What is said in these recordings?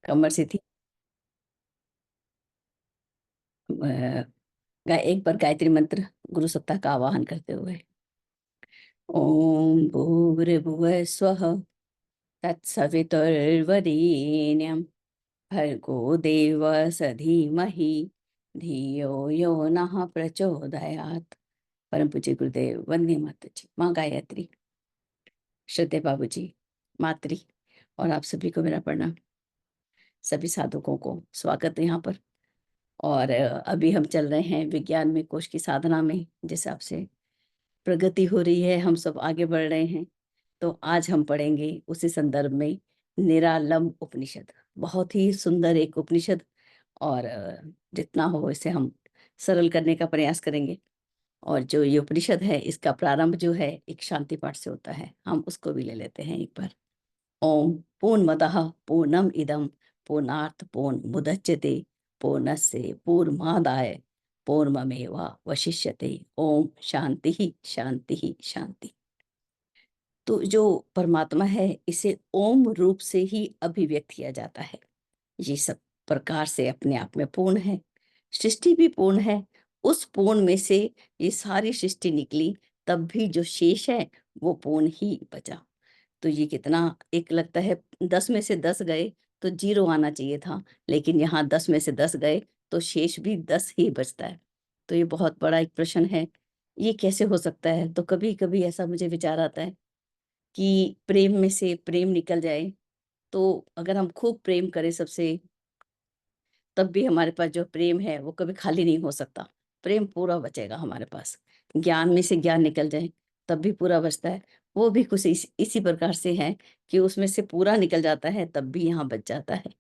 कमर से थी। एक बार गायत्री मंत्र गुरु सप्ताह का आवाहन करते हुए। ओम भूर्भुवः स्वः तत्सवितुर्वरेण्यं भर्गो देवस्य धीमहि धियो यो नः प्रचोदयात्। परम पूज्य गुरुदेव वंदे माता जी। माँ गायत्री, श्रद्धे बाबूजी, मातृ और आप सभी को मेरा प्रणाम। सभी साधकों को स्वागत है यहाँ पर। और अभी हम चल रहे हैं विज्ञान में कोश की साधना में, जिस हिसाब से प्रगति हो रही है हम सब आगे बढ़ रहे हैं। तो आज हम पढ़ेंगे उसी संदर्भ में निरालंब उपनिषद। बहुत ही सुंदर एक उपनिषद। और जितना हो इसे हम सरल करने का प्रयास करेंगे। और जो ये उपनिषद है इसका प्रारंभ जो है एक शांति पाठ से होता है, हम उसको भी ले लेते हैं एक बार। ओम पूर्णमदः पूर्णम इदं पूर्णात् पूर्णमुदच्यते पूर्णस्य पूर्णमादाय पूर्णमेवावशिष्यते। ओम शांति ही शांति ही शांति। तो जो परमात्मा है इसे ओम रूप से ही अभिव्यक्त किया जाता है। ये सब प्रकार से अपने आप में पूर्ण है। सृष्टि भी पूर्ण है। उस पूर्ण में से ये सारी सृष्टि निकली, तब भी जो शेष है वो पूर्ण ही बचा। तो ये कितना एक लगता है, 10 में से 10 गए तो 0 आना चाहिए था, लेकिन यहाँ 10 में से 10 गए तो शेष भी 10 ही बचता है। तो ये बहुत बड़ा एक प्रश्न है, ये कैसे हो सकता है। तो कभी कभी ऐसा मुझे विचार आता है कि प्रेम में से प्रेम निकल जाए, तो अगर हम खूब प्रेम करें सबसे, तब भी हमारे पास जो प्रेम है वो कभी खाली नहीं हो सकता। प्रेम पूरा बचेगा हमारे पास। ज्ञान में से ज्ञान निकल जाए तब भी पूरा बचता है। वो भी कुछ इसी प्रकार से है कि उसमें से पूरा निकल जाता है तब भी यहाँ बच जाता है।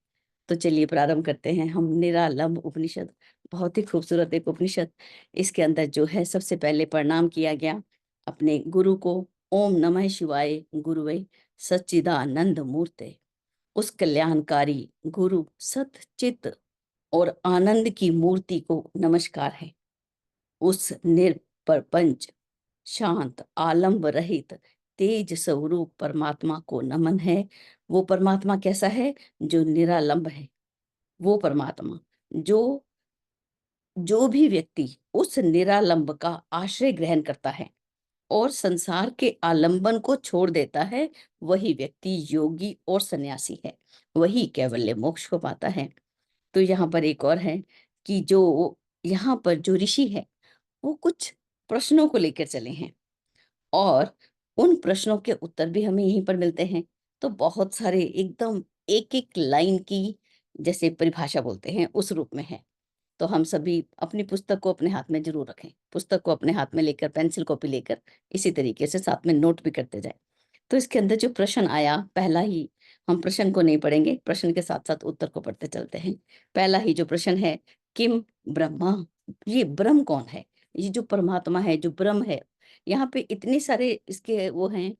तो चलिए प्रारंभ करते हैं हम। निरालंब उपनिषद बहुत ही खूबसूरत एक उपनिषद। इसके अंदर जो है सबसे पहले प्रणाम किया गया अपने गुरु को। ओम नमः शिवाय गुरुवे सच्चिदानंद मूर्ते। उस कल्याणकारी गुरु सत और आनंद की मूर्ति को नमस्कार है। उस निरप्रपंच शांत आलंब रहित तेज स्वरूप परमात्मा को नमन है। वो परमात्मा कैसा है? जो निरालंब है। वो परमात्मा जो जो भी व्यक्ति उस निरालंब का आश्रय ग्रहण करता है और संसार के आलंबन को छोड़ देता है, वही व्यक्ति योगी और सन्यासी है। वही कैवल्य मोक्ष को पाता है। तो यहाँ पर एक और है कि जो यहाँ पर जो ऋषि है वो कुछ प्रश्नों को लेकर चले हैं, और उन प्रश्नों के उत्तर भी हमें यहीं पर मिलते हैं। तो बहुत सारे एकदम एक एक लाइन की जैसे परिभाषा बोलते हैं उस रूप में है। तो हम सभी अपनी पुस्तक को अपने हाथ में जरूर रखें, पुस्तक को अपने हाथ में लेकर पेंसिल कॉपी लेकर इसी तरीके से साथ में नोट भी करते जाए। तो इसके अंदर जो प्रश्न आया पहला ही, हम प्रश्न को नहीं पढ़ेंगे, प्रश्न के साथ साथ उत्तर को पढ़ते चलते हैं। पहला ही जो प्रश्न है, किम ब्रह्मा। ये ब्रह्म कौन है? ये जो परमात्मा है, जो ब्रह्म है। यहाँ पे इतने सारे इसके वो हैं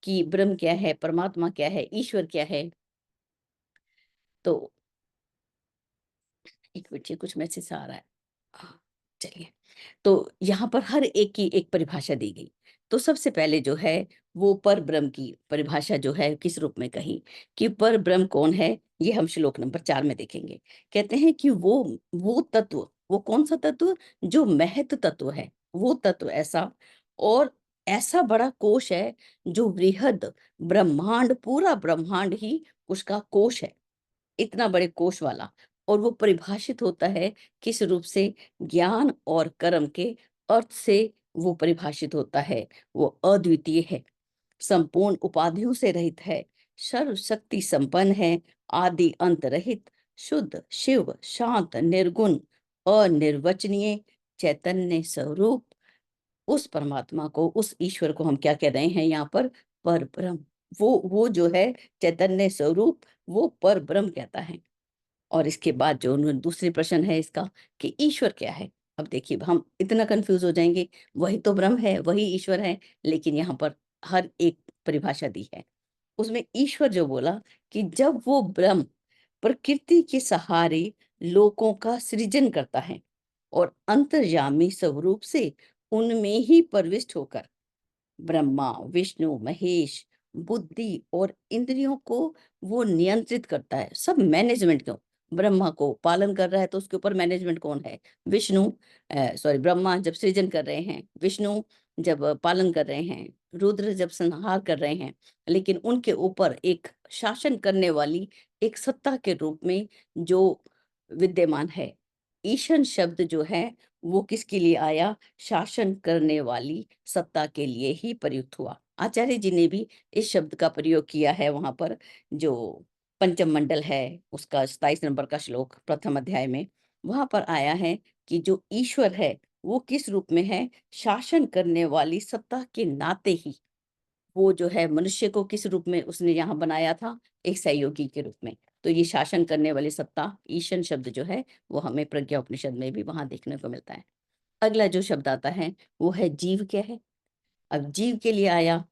कि ब्रह्म क्या है, परमात्मा क्या है, ईश्वर क्या है। तो एक मिनट, ये कुछ मैसेज आ रहा है। हाँ, चलिए। तो यहाँ पर हर एक की एक परिभाषा दी गई। तो सबसे पहले जो है वो पर ब्रह्म की परिभाषा जो है किस रूप में कही कि पर ब्रह्म कौन है, ये हम श्लोक नंबर 4 में देखेंगे। कहते हैं कि वो तत्व, वो कौन सा तत्व? जो महत तत्व है, वो तत्व ऐसा, और ऐसा बड़ा कोश है जो वृहद ब्रह्मांड, पूरा ब्रह्मांड ही उसका कोश है। इतना बड़े कोश वाला। और वो परिभाषित होता है किस रूप से? ज्ञान और कर्म के अर्थ से वो परिभाषित होता है। वो अद्वितीय है, संपूर्ण उपाधियों से रहित है, सर्व शक्ति संपन्न है, आदि अंत रहित, शुद्ध शिव शांत निर्गुण अनिर्वचनीय चैतन्य स्वरूप। उस परमात्मा को, उस ईश्वर को हम क्या कह रहे हैं यहाँ पर ब्रह्म। वो जो है चैतन्य स्वरूप, वो पर ब्रह्म कहता है। और इसके बाद जो दूसरी प्रश्न है इसका कि ईश्वर क्या है। अब देखिए हम इतना कंफ्यूज हो जाएंगे, वही तो ब्रह्म है, वही ईश्वर है, लेकिन यहाँ पर हर एक परिभाषा दी है। उसमें ईश्वर जो बोला कि जब वो ब्रह्म प्रकृति के सहारे लोकों का सृजन करता है और अंतर्यामी स्वरूप से उनमें ही प्रविष्ट होकर ब्रह्मा विष्णु महेश बुद्धि और इंद्रियों को वो नियंत्रित करता है, सब मैनेजमेंट क्यों, ब्रह्मा को पालन कर रहा है तो उसके ऊपर मैनेजमेंट कौन है, विष्णु, सॉरी ब्रह्मा जब सृजन कर रहे हैं, विष्णु जब पालन कर रहे हैं, रुद्र जब संहार कर रहे हैं, लेकिन उनके ऊपर एक शासन करने वाली एक सत्ता के रूप में जो विद्यमान है, ईशन शब्द जो है वो किसके लिए आया, शासन करने वाली सत्ता के लिए ही प्रयुक्त हुआ। आचार्य जी ने भी इस शब्द का प्रयोग किया है वहां पर, जो पंचम मंडल है उसका 27 नंबर का श्लोक प्रथम अध्याय में, वहां पर आया है कि जो ईश्वर है वो किस रूप में है, शासन करने वाली सत्ता के नाते ही वो जो है मनुष्य को किस रूप में उसने यहाँ बनाया था, एक सहयोगी के रूप में। तो ये शासन करने वाली सत्ता, ईशन शब्द जो है वो हमें प्रज्ञा उपनिषद में भी वहां देखने को मिलता है। अगला जो शब्द आता है वो है जीव। क्या है, अब जीव के लिए आया,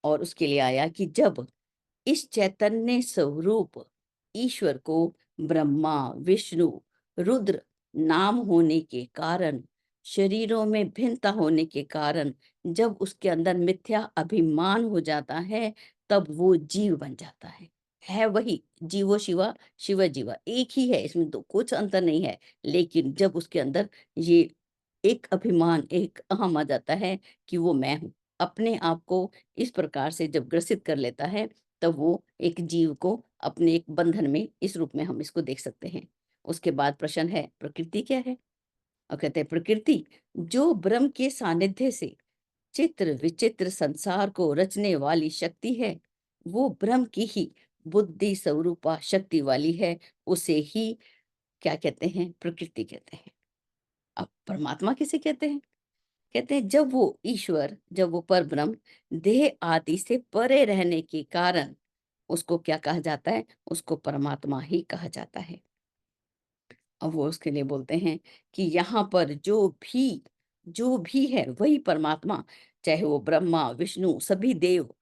और उसके लिए आया कि जब इस चैतन्य स्वरूप ईश्वर को ब्रह्मा, विष्णु, रुद्र नाम होने के कारण, शरीरों में भिन्नता होने के कारण, जब उसके अंदर मिथ्या अभिमान हो जाता है, तब वो जीव बन जाता है वही जीवो शिवा, शिव जीवा एक ही है, इसमें तो कुछ अंतर नहीं है। लेकिन जब उसके अंदर ये एक अभिमान, एक अहम आ जाता है कि वो मैं हूं, अपने आप को इस प्रकार से जब ग्रसित कर लेता है, तब वो एक जीव को अपने एक बंधन में इस रूप में हम इसको देख सकते हैं। उसके बाद प्रश्न है प्रकृति क्या है, और कहते हैं प्रकृति जो ब्रह्म के सानिध्य से चित्र विचित्र संसार को रचने वाली शक्ति है, वो ब्रह्म की ही बुद्धि स्वरूपा शक्ति वाली है, उसे ही क्या कहते हैं, प्रकृति कहते हैं। अब परमात्मा किसे कहते हैं, कहते हैं जब वो ईश्वर, जब वो पर ब्रह्म देह आदि से परे रहने के कारण उसको क्या कहा जाता है, उसको परमात्मा ही कहा जाता है। अब वो उसके लिए बोलते हैं कि यहाँ पर जो भी है वही परमात्मा, चाहे वो ब्रह्मा, विष्णु, सभी देव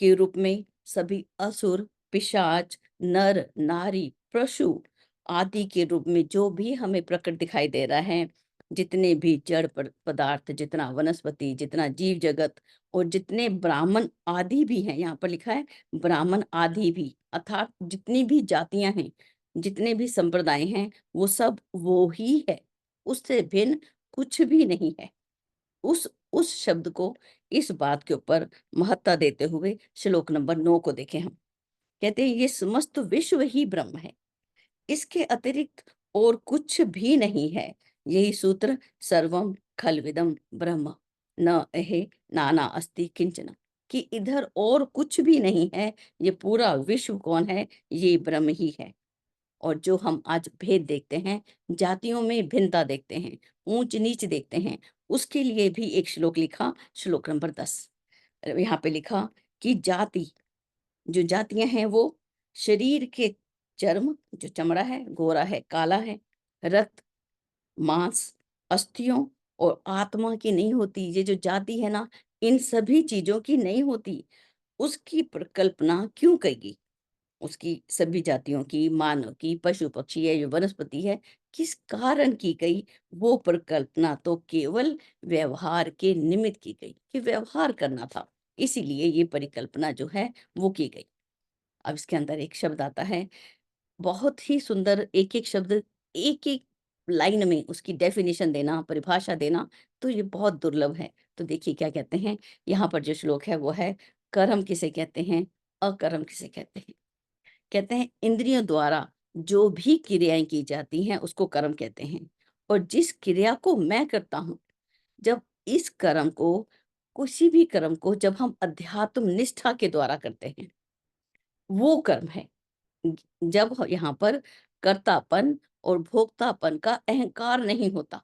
के रूप में, सभी असुर, पिशाच, नर, नारी, पशु आदि के रूप में जो भी हमें प्रकट दिखाई दे रहा है, जितने भी जड़ पदार्थ, जितना वनस्पति, जितना जीव जगत, और जितने ब्राह्मण आदि भी हैं, यहाँ पर लिखा है ब्राह्मण आदि भी, अर्थात जितनी भी जातियां हैं, जितने भी संप्रदाय हैं, वो सब वो ही है, उससे भिन्न कुछ भी नहीं है। उस शब्द को, इस बात के ऊपर महत्ता देते हुए श्लोक नंबर 9 को देखें हम। कहते हैं ये समस्त विश्व ही ब्रह्म है, इसके अतिरिक्त और कुछ भी नहीं है। यही सूत्र सर्वम खलविदम ब्रह्म न एहे नाना अस्ति किंचन, कि इधर और कुछ भी नहीं है, ये पूरा विश्व कौन है, ये ब्रह्म ही है। और जो हम आज भेद देखते हैं, जातियों में भिन्नता देखते हैं, ऊंच नीच देखते हैं, उसके लिए भी एक श्लोक लिखा, श्लोक नंबर 10 यहाँ पे लिखा कि जाति, जो जातियां हैं वो शरीर के चर्म, जो चमड़ा है गोरा है, काला है, रक्त, मांस, अस्थियों और आत्मा की नहीं होती। ये जो जाति है ना, इन सभी चीजों की नहीं होती। उसकी प्रकल्पना क्यों करेगी, उसकी सभी जातियों की, मानव की, पशु पक्षी है, जो वनस्पति है, किस कारण की गई, वो परिकल्पना तो केवल व्यवहार के निमित्त की गई, कि व्यवहार करना था, इसीलिए ये परिकल्पना जो है वो की गई। अब इसके अंदर एक शब्द आता है, बहुत ही सुंदर, एक एक शब्द, एक एक लाइन में उसकी डेफिनेशन देना, परिभाषा देना, तो ये बहुत दुर्लभ है। तो देखिए क्या कहते हैं, यहाँ पर जो श्लोक है वो है, कर्म किसे कहते हैं, अकर्म किसे कहते हैं। कहते हैं इंद्रियों द्वारा जो भी क्रियाएं की जाती हैं उसको कर्म कहते हैं, और जिस क्रिया को मैं करता हूं, जब इस कर्म को, किसी भी कर्म को जब हम अध्यात्म निष्ठा के द्वारा करते हैं, वो कर्म है। जब यहाँ पर कर्तापन और भोक्तापन का अहंकार नहीं होता,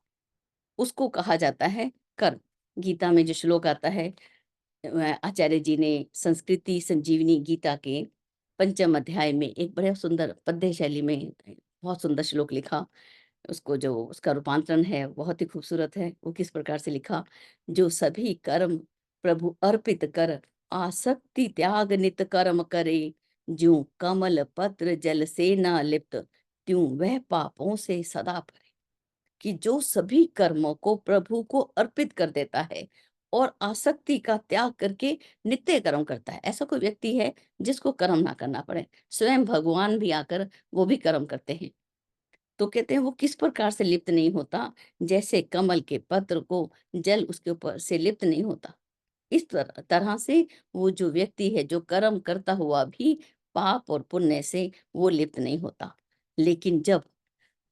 उसको कहा जाता है कर्म। गीता में जो श्लोक आता है, आचार्य जी ने संस्कृति संजीवनी गीता के पंचम अध्याय में एक बड़े सुंदर पद्य शैली में बहुत सुंदर श्लोक लिखा। उसको जो उसका रूपांतरण है बहुत ही खूबसूरत है। वो किस प्रकार से लिखा, जो सभी कर्म प्रभु अर्पित कर, आसक्ति त्याग नित कर्म करे, ज्यों कमल पत्र जल से न लिप्त, त्यों वह पापों से सदा परे। कि जो सभी कर्मों को प्रभु को अर्पित कर देता है, और आसक्ति का त्याग करके नित्य कर्म करता है। ऐसा कोई व्यक्ति है जिसको कर्म ना करना पड़े। स्वयं भगवान भी आकर वो भी कर्म करते हैं। तो कहते हैं वो किस प्रकार से लिप्त नहीं होता, जैसे कमल के पत्र को जल उसके ऊपर से लिप्त नहीं होता। इस तरह से वो जो व्यक्ति है जो कर्म करता हुआ भी पाप और पुण्य से वो लिप्त नहीं होता। लेकिन जब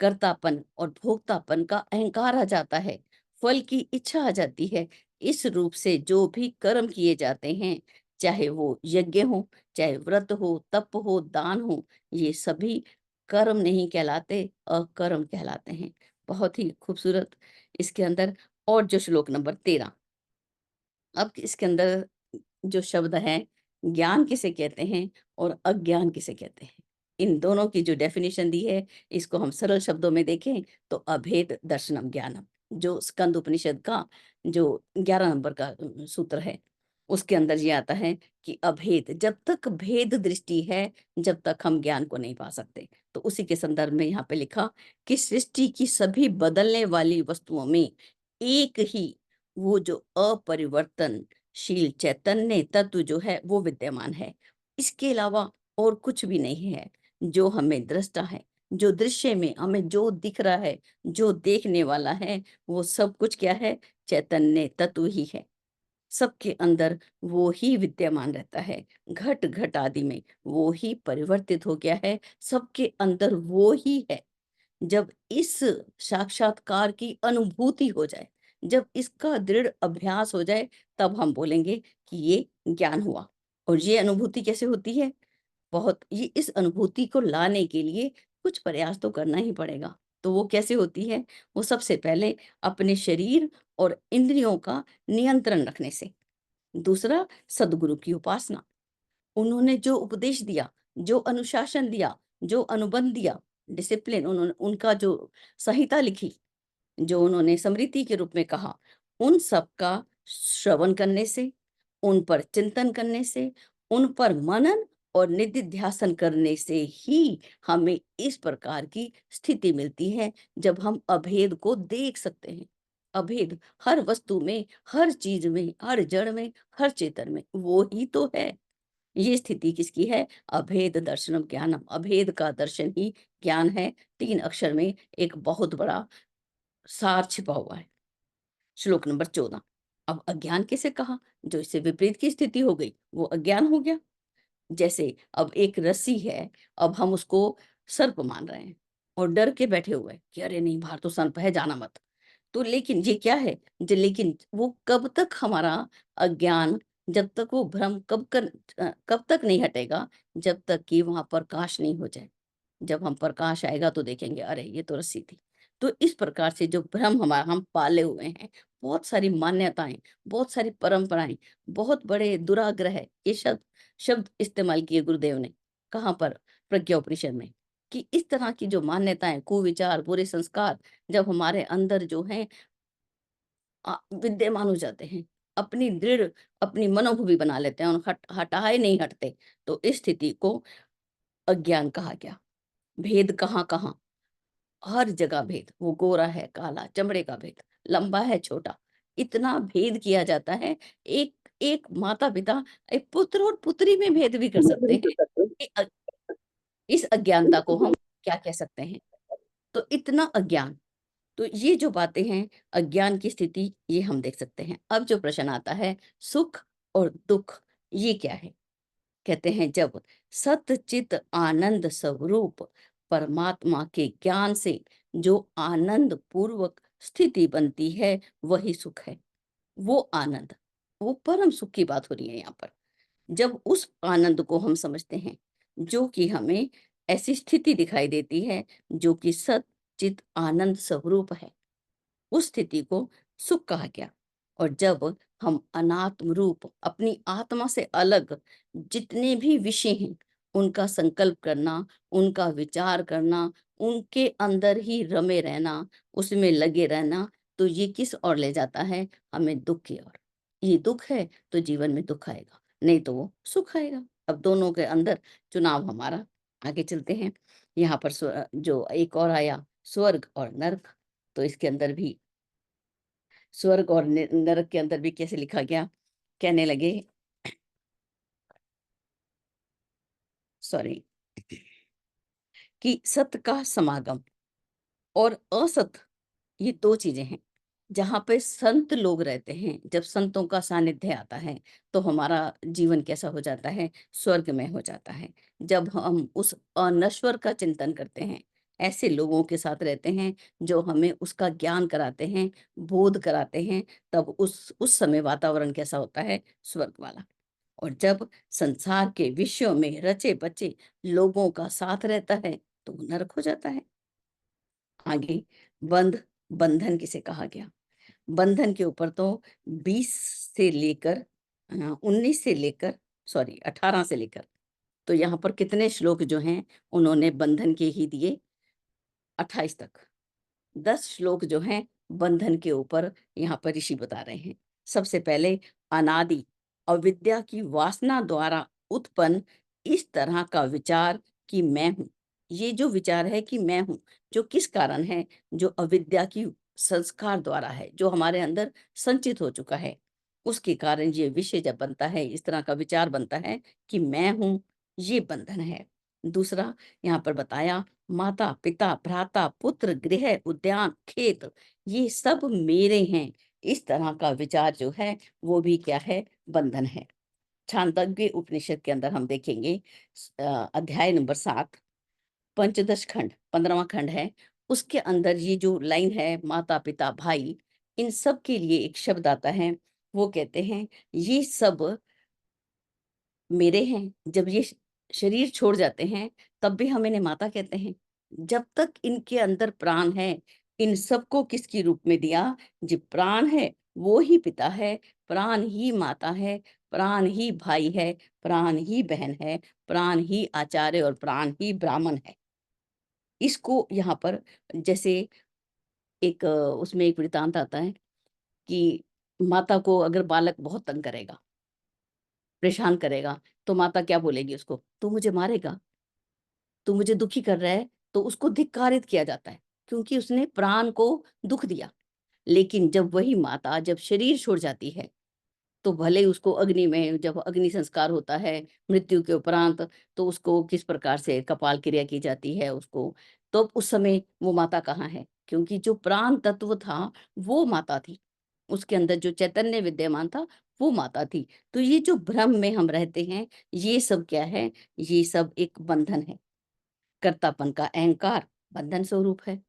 कर्तापन और भोक्तापन का अहंकार आ जाता है, फल की इच्छा आ जाती है, इस रूप से जो भी कर्म किए जाते हैं, चाहे वो यज्ञ हो, चाहे व्रत हो, तप हो, दान हो, ये सभी कर्म नहीं कहलाते, अकर्म कहलाते हैं। बहुत ही खूबसूरत इसके अंदर। और जो श्लोक नंबर 13, अब इसके अंदर जो शब्द हैं, ज्ञान किसे कहते हैं और अज्ञान किसे कहते हैं? इन दोनों की जो डेफिनिशन दी है, इसको हम सरल शब्दों में देखें तो अभेद दर्शनम ज्ञानम, जो स्कंद उपनिषद का जो 11 नंबर का सूत्र है, उसके अंदर ये आता है कि अभेद, जब तक भेद दृष्टि है, जब तक हम ज्ञान को नहीं पा सकते। तो उसी के संदर्भ में यहाँ पे लिखा कि सृष्टि की सभी बदलने वाली वस्तुओं में एक ही वो जो अपरिवर्तनशील चैतन्य तत्व जो है वो विद्यमान है। इसके अलावा और कुछ भी नहीं है। जो हमें दृष्टा है, जो दृश्य में हमें जो दिख रहा है, जो देखने वाला है, वो सब कुछ क्या है? चैतन्य तत्व ही है। सबके अंदर वो ही विद्यमान रहता है। घट घट आदि में वो ही परिवर्तित हो गया है। सबके अंदर वो ही है। जब इस साक्षात्कार की अनुभूति हो जाए, जब इसका दृढ़ अभ्यास हो जाए, तब हम बोलेंगे कि ये ज्ञान हुआ। और ये अनुभूति कैसे होती है? बहुत ये इस अनुभूति को लाने के लिए कुछ प्रयास तो करना ही पड़ेगा। तो वो कैसे होती है? वो सबसे पहले अपने शरीर और इंद्रियों का नियंत्रण रखने से। दूसरा, सद्गुरु की उपासना। उन्होंने जो उपदेश दिया, जो अनुशासन दिया, जो अनुबंध दिया, डिसिप्लिन उन्होंने उनका जो संहिता लिखी, जो उन्होंने स्मृति के रूप में कहा, उन सब का श्रवण करने से, उन पर चिंतन करने से, उन पर मनन और निधिध्यासन करने से ही हमें इस प्रकार की स्थिति मिलती है, जब हम अभेद को देख सकते हैं। अभेद हर वस्तु में, हर चीज में, हर जड़ में, हर चेतन में, वो ही तो है। ये स्थिति किसकी है? अभेद दर्शनम ज्ञानम। अभेद का दर्शन ही ज्ञान है। 3 अक्षर में एक बहुत बड़ा सार छिपा हुआ है। श्लोक नंबर 14। अब अज्ञान किसे कहा? जो इससे विपरीत की स्थिति हो गई, वो अज्ञान हो गया। जैसे अब एक रस्सी है, अब हम उसको सर्प मान रहे हैं और डर के बैठे हुए हैं कि अरे नहीं, बाहर तो सर्प है, जाना मत। तो लेकिन ये क्या है? लेकिन वो कब तक हमारा अज्ञान, जब तक वो भ्रम कब तक नहीं हटेगा? जब तक कि वहां प्रकाश नहीं हो जाए। जब हम प्रकाश आएगा तो देखेंगे अरे ये तो रस्सी थी। तो इस प्रकार से जो भ्रम हमारा हम पाले हुए हैं, बहुत सारी मान्यताएं, बहुत सारी परंपराएं, बहुत बड़े दुराग्रह, ये शब्द शब्द इस्तेमाल किए गुरुदेव ने। कहाँ पर? प्रज्ञा उपनिषद में। कि इस तरह की जो मान्यताएं, कुविचार, बुरे संस्कार जब हमारे अंदर जो हैं विद्यमान हो जाते हैं, अपनी दृढ़ अपनी मनोभूमि बना लेते हैं और हटाए नहीं हटते, तो इस स्थिति को अज्ञान कहा गया। भेद कहाँ कहाँ, हर जगह भेद। वो गोरा है, काला, चमड़े का भेद, लंबा है, छोटा, इतना भेद किया जाता है। एक एक माता पिता एक पुत्र और पुत्री में भेद भी कर सकते हैं। इस अज्ञानता को हम क्या कह सकते हैं? तो इतना अज्ञान। तो ये जो बातें हैं, अज्ञान की स्थिति, ये हम देख सकते हैं। अब जो प्रश्न आता है, सुख और दुख, ये क्या है? कहते हैं जब सत चित आनंद स्वरूप परमात्मा के ज्ञान से जो आनंद पूर्वक स्थिति बनती है, वही सुख है। वो आनंद, वो परम सुख की बात हो रही है यहाँ पर। जब उस आनंद को हम समझते हैं, जो कि हमें ऐसी स्थिति दिखाई देती है जो कि सत चित आनंद स्वरूप है, उस स्थिति को सुख कहा गया। और जब हम अनात्म रूप अपनी आत्मा से अलग जितने भी विषय हैं, उनका संकल्प करना, उनका विचार करना, उनके अंदर ही रमे रहना, उसमें लगे रहना, तो ये किस ओर ले जाता है? हमें दुख की ओर। ये दुख है तो जीवन में दुख आएगा, नहीं तो वो सुख आएगा। अब दोनों के अंदर चुनाव हमारा। आगे चलते हैं। यहाँ पर जो एक और आया, स्वर्ग और नर्क। तो इसके अंदर भी स्वर्ग और नरक के अंदर भी कैसे लिखा गया, कहने लगे, सॉरी, कि सत्य का समागम और असत, ये 2 चीज़ें हैं। जहाँ पे संत लोग रहते हैं, जब संतों का सानिध्य आता है, तो हमारा जीवन कैसा हो जाता है? स्वर्गमय हो जाता है। जब हम उस अनश्वर का चिंतन करते हैं, ऐसे लोगों के साथ रहते हैं, जो हमें उसका ज्ञान कराते हैं, बोध कराते हैं, तब उस समय वातावरण कैसा होता है? स्वर्ग वाला। और जब संसार के विषयों में रचे-बचे लोगों का साथ रहता है, तो वो नरक हो जाता है। आगे बंधन किसे कहा गया? बंधन के ऊपर तो 20 से लेकर 19 से लेकर, सॉरी 18 से लेकर, तो यहाँ पर कितने श्लोक जो हैं उन्होंने बंधन के ही दिए, 28 तक। 10 श्लोक जो हैं बंधन के ऊपर यहाँ पर ऋषि बता रहे हैं। सबसे पहले अनादि अविद्या की वासना द्वारा उत्पन्न इस तरह का विचार कि मैं हूँ। ये जो विचार है कि मैं हूँ, जो किस कारण है? जो अविद्या की संस्कार द्वारा है, जो हमारे अंदर संचित हो चुका है। उसके कारण ये विषय जब बनता है, इस तरह का विचार बनता है कि मैं हूँ, ये बंधन है। दूसरा यहाँ पर बताया, माता, पिता, भ्राता, पुत्र, गृह, उद्यान, खेत, ये सब मेरे हैं। इस तरह का विचार जो है, वो भी क्या है? बंधन है। छांदोग्य उपनिषद के अंदर हम देखेंगे, अध्याय नंबर 7, पंचदश खंड, 15वां खंड है। उसके अंदर ये जो लाइन है, माता, पिता, भाई, इन सब के लिए एक शब्द आता है। वो कहते हैं, ये सब मेरे हैं। जब ये शरीर छोड़ जाते हैं, तब भी हम इन्हें माता कहते हैं। जब तक इनके अंदर प्राण है, इन सबको किसके रूप में दिया? जो प्राण है, वो ही पिता है, प्राण ही माता है, प्राण ही भाई है, प्राण ही बहन है, प्राण ही आचार्य और प्राण ही ब्राह्मण है। इसको यहाँ पर जैसे एक उसमें एक वृत्तांत आता है कि माता को अगर बालक बहुत तंग करेगा, परेशान करेगा, तो माता क्या बोलेगी उसको? "तू मुझे मारेगा? तू मुझे दुखी कर रहा है।" तो उसको धिक्कारित किया जाता है, क्योंकि उसने प्राण को दुःख दिया। लेकिन जब वही माता जब शरीर छोड़ जाती है, तो भले ही उसको अग्नि में, जब अग्नि संस्कार होता है मृत्यु के उपरांत, तो उसको किस प्रकार से कपाल क्रिया की जाती है उसको, तो उस समय वो माता कहाँ है? क्योंकि जो प्राण तत्व था, वो माता थी। उसके अंदर जो चैतन्य विद्यमान था, वो माता थी। तो ये जो भ्रम में हम रहते हैं, ये सब क्या है? ये सब एक बंधन है। कर्तापन का अहंकार बंधन स्वरूप है।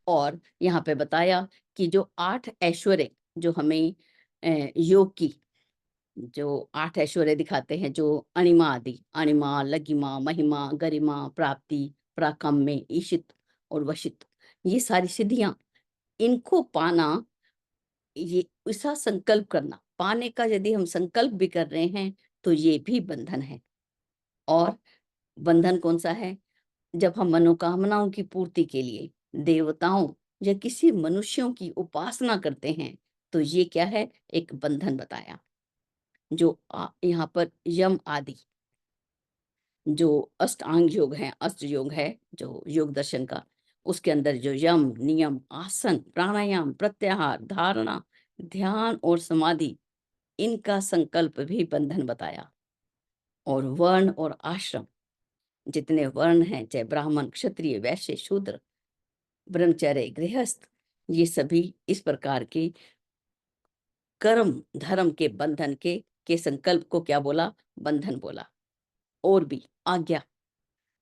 और यहाँ पे बताया कि जो 8 ऐश्वर्य जो हमें योग की जो 8 ऐश्वर्य दिखाते हैं, जो अणिमा आदि, अणिमा, लघिमा, महिमा, गरिमा, प्राप्ति, प्राकम्य, ईशित और वशित, ये सारी सिद्धियां, इनको पाना, ये ऐसा संकल्प करना, पाने का यदि हम संकल्प भी कर रहे हैं, तो ये भी बंधन है। और बंधन कौन सा है? जब हम मनोकामनाओं की पूर्ति के लिए देवताओं या किसी मनुष्यों की उपासना करते हैं, तो ये क्या है? एक बंधन बताया। जो यहाँ पर यम आदि जो अष्टांग योग है, अष्ट योग है, जो योग दर्शन का, उसके अंदर जो यम, नियम, आसन, प्राणायाम, प्रत्याहार, धारणा, ध्यान और समाधि, इनका संकल्प भी बंधन बताया। और वर्ण और आश्रम, जितने वर्ण हैं, चाहे ब्राह्मण, क्षत्रिय, वैश्य, शूद्र, ब्रह्मचर्य, गृहस्थ, ये सभी इस प्रकार के कर्म धर्म के बंधन के संकल्प को क्या बोला? बंधन बोला। और भी आज्ञा,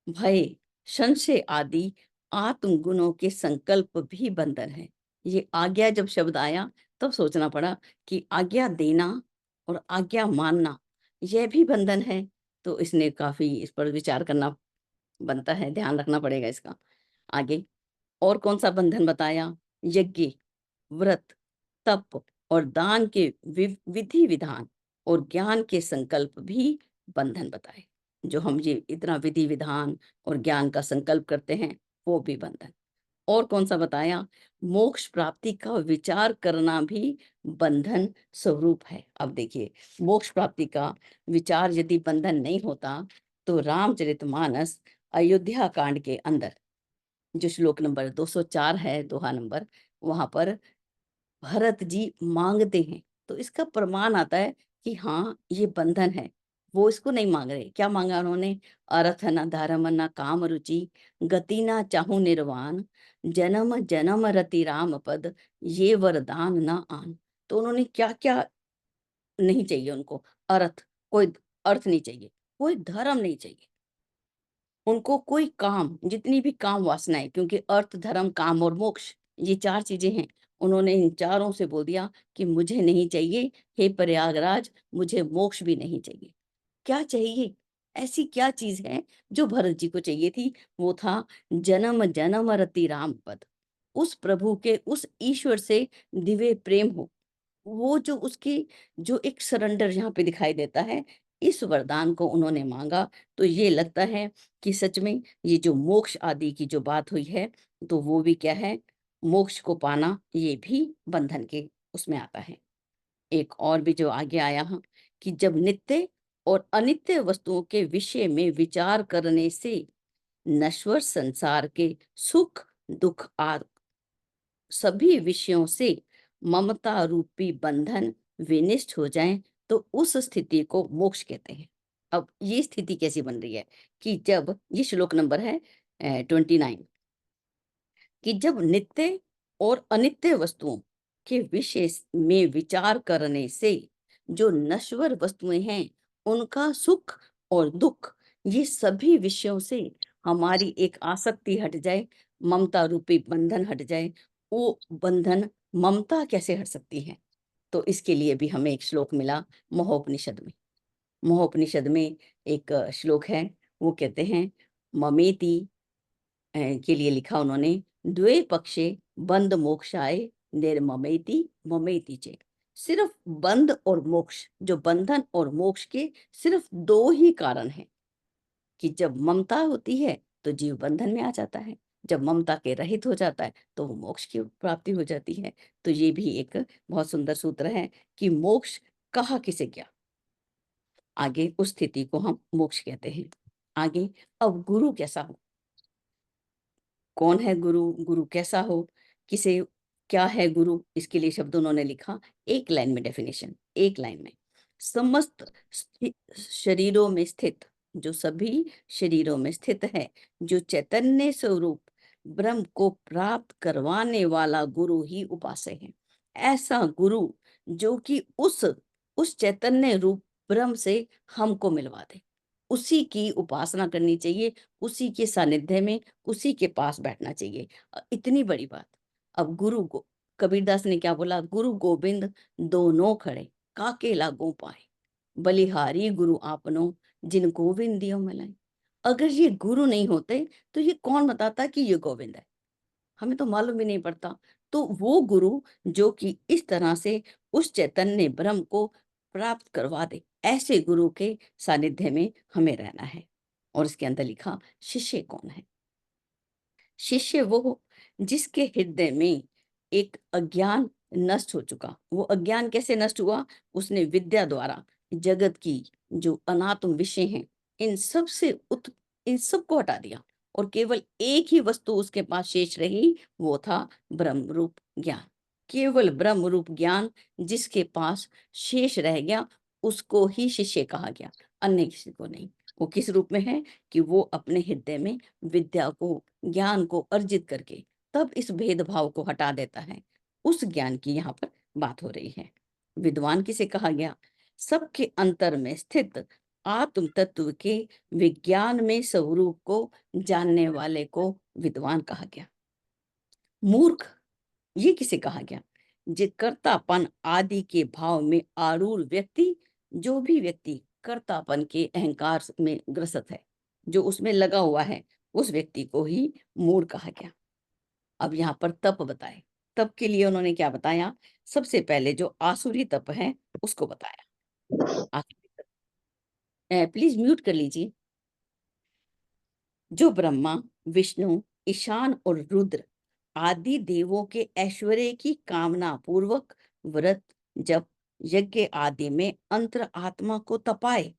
भय, संशय आदि आत्म गुणों के संकल्प भी बंधन है। ये आज्ञा जब शब्द आया, तब सोचना पड़ा कि आज्ञा देना और आज्ञा मानना, यह भी बंधन है। तो इसने काफी इस पर विचार करना बनता है, ध्यान रखना पड़ेगा इसका। आगे और कौन सा बंधन बताया? यज्ञ, व्रत, तप और दान के विधि विधान और ज्ञान के संकल्प भी बंधन बताए। जो हम ये इतना विधि विधान और ज्ञान का संकल्प करते हैं, वो भी बंधन। और कौन सा बताया? मोक्ष प्राप्ति का विचार करना भी बंधन स्वरूप है। अब देखिए, मोक्ष प्राप्ति का विचार यदि बंधन नहीं होता, तो रामचरितमानस अयोध्या कांड के अंदर जो श्लोक नंबर 204 है, दोहा नंबर, वहां पर भरत जी मांगते हैं, तो इसका प्रमाण आता है कि हाँ, ये बंधन है। वो इसको नहीं मांग रहे। क्या मांगा उन्होंने? अर्थ न धर्म न काम रुचि, गति न चाहूं निर्वाण, जन्म जन्म रति राम पद, ये वरदान न आन। तो उन्होंने क्या क्या नहीं चाहिए उनको? अर्थ, कोई अर्थ नहीं चाहिए, कोई धर्म नहीं चाहिए, उनको कोई काम, जितनी भी काम वासनाएं, क्योंकि अर्थ धर्म काम और मोक्ष, ये चार चीजें हैं। उन्होंने इन चारों से बोल दिया कि मुझे नहीं चाहिए, हे प्रयागराज, मुझे मोक्ष भी नहीं चाहिए। क्या चाहिए? ऐसी क्या चीज है जो भरत जी को चाहिए थी? वो था जन्म जन्म रति राम पद। उस प्रभु के, उस ईश्वर से दिव्य प्रेम हो। वो जो उसकी, जो एक सरेंडर यहाँ पे दिखाई देता है, इस वरदान को उन्होंने मांगा। तो ये लगता है कि सच में ये जो मोक्ष आदि की जो बात हुई है, तो वो भी क्या है? मोक्ष को पाना, ये भी बंधन के उसमें आता है। एक और भी जो आगे आया है कि जब नित्य और अनित्य वस्तुओं के विषय में विचार करने से नश्वर संसार के सुख दुख आदि सभी विषयों से ममता रूपी बंधन विनिष्ट हो जाएं, तो उस स्थिति को मोक्ष कहते हैं। अब ये स्थिति कैसी बन रही है? कि जब, ये श्लोक नंबर है 29, कि जब नित्य और अनित्य वस्तुओं के विषय में विचार करने से जो नश्वर वस्तुएं हैं, उनका सुख और दुख, ये सभी विषयों से हमारी एक आसक्ति हट जाए, ममता रूपी बंधन हट जाए। वो बंधन, ममता कैसे हट सकती है? तो इसके लिए भी हमें एक श्लोक मिला महोपनिषद में। महोपनिषद में एक श्लोक है, वो कहते हैं ममेति के लिए लिखा उन्होंने, द्वे पक्षे बंद मोक्षाय निर्ममेति ममेति चे। सिर्फ बंध और मोक्ष, जो बंधन और मोक्ष के सिर्फ दो ही कारण हैं। कि जब ममता होती है तो जीव बंधन में आ जाता है, जब ममता के रहित हो जाता है तो वो मोक्ष की प्राप्ति हो जाती है। तो ये भी एक बहुत सुंदर सूत्र है कि मोक्ष कहा किसे क्या, आगे उस स्थिति को हम मोक्ष कहते हैं। आगे, अब गुरु कैसा हो? कौन है गुरु? गुरु कैसा हो? किसे, क्या है गुरु? इसके लिए शब्द उन्होंने लिखा, एक लाइन में डेफिनेशन, एक लाइन में, समस्त शरीरों में स्थित, जो सभी शरीरों में स्थित है, जो चैतन्य स्वरूप ब्रह्म को प्राप्त करवाने वाला गुरु ही उपास्य है। ऐसा गुरु जो कि उस चैतन्य रूप ब्रह्म से हमको मिलवा दे, उसी की उपासना करनी चाहिए, उसी के सानिध्य में, उसी के पास बैठना चाहिए। इतनी बड़ी बात। अब गुरु को, कबीरदास ने क्या बोला? गुरु गोविंद दोनों खड़े, काके लागू पाए, बलिहारी गुरु आपनो, जिन गोविंद दियो मिलाए। अगर ये गुरु नहीं होते तो ये कौन बताता कि ये गोविंद है? हमें तो मालूम भी नहीं पड़ता। तो वो गुरु जो कि इस तरह से उस चैतन्य ब्रह्म को प्राप्त करवा दे, ऐसे गुरु के सानिध्य में हमें रहना है। और इसके अंदर लिखा, शिष्य कौन है? शिष्य वो हो जिसके हृदय में एक अज्ञान नष्ट हो चुका। वो अज्ञान कैसे नष्ट हुआ? उसने विद्या द्वारा जगत की जो अनात्म विषय हैं, इन सब से इन सब को हटा दिया, और केवल एक ही वस्तु उसके पास शेष रही, वो था ब्रह्म रूप ज्ञान। केवल ब्रह्म रूप ज्ञान जिसके पास शेष रह गया, उसको ही शिष्य कहा गया, अन्य किसी को नहीं। वो किस रूप में है? कि वो अपने हृदय में विद्या को, ज्ञान को अर्जित करके तब इस भेदभाव को हटा देता है। उस ज्ञान की यहाँ पर बात हो रही है। विद्वान किसे कहा गया? सबके अंतर में स्थित आत्म तत्व के विज्ञान में स्वरूप को जानने वाले को विद्वान कहा गया। मूर्ख, ये किसे कहा गया? जे कर्तापन आदि के भाव में आरूढ़ व्यक्ति, जो भी व्यक्ति कर्तापन के अहंकार में ग्रसित है, जो उसमें लगा हुआ है, उस व्यक्ति को ही मूढ़ कहा गया। अब यहाँ पर तप बताए। तप के लिए उन्होंने क्या बताया? सबसे पहले जो आसुरी तप है उसको बताया। आसुरी तप, प्लीज म्यूट कर लीजिए। जो ब्रह्मा, विष्णु, ईशान और रुद्र आदि देवों के ऐश्वर्य की कामना पूर्वक व्रत, जप, यज्ञ आदि में अंतर आत्मा को तपाए,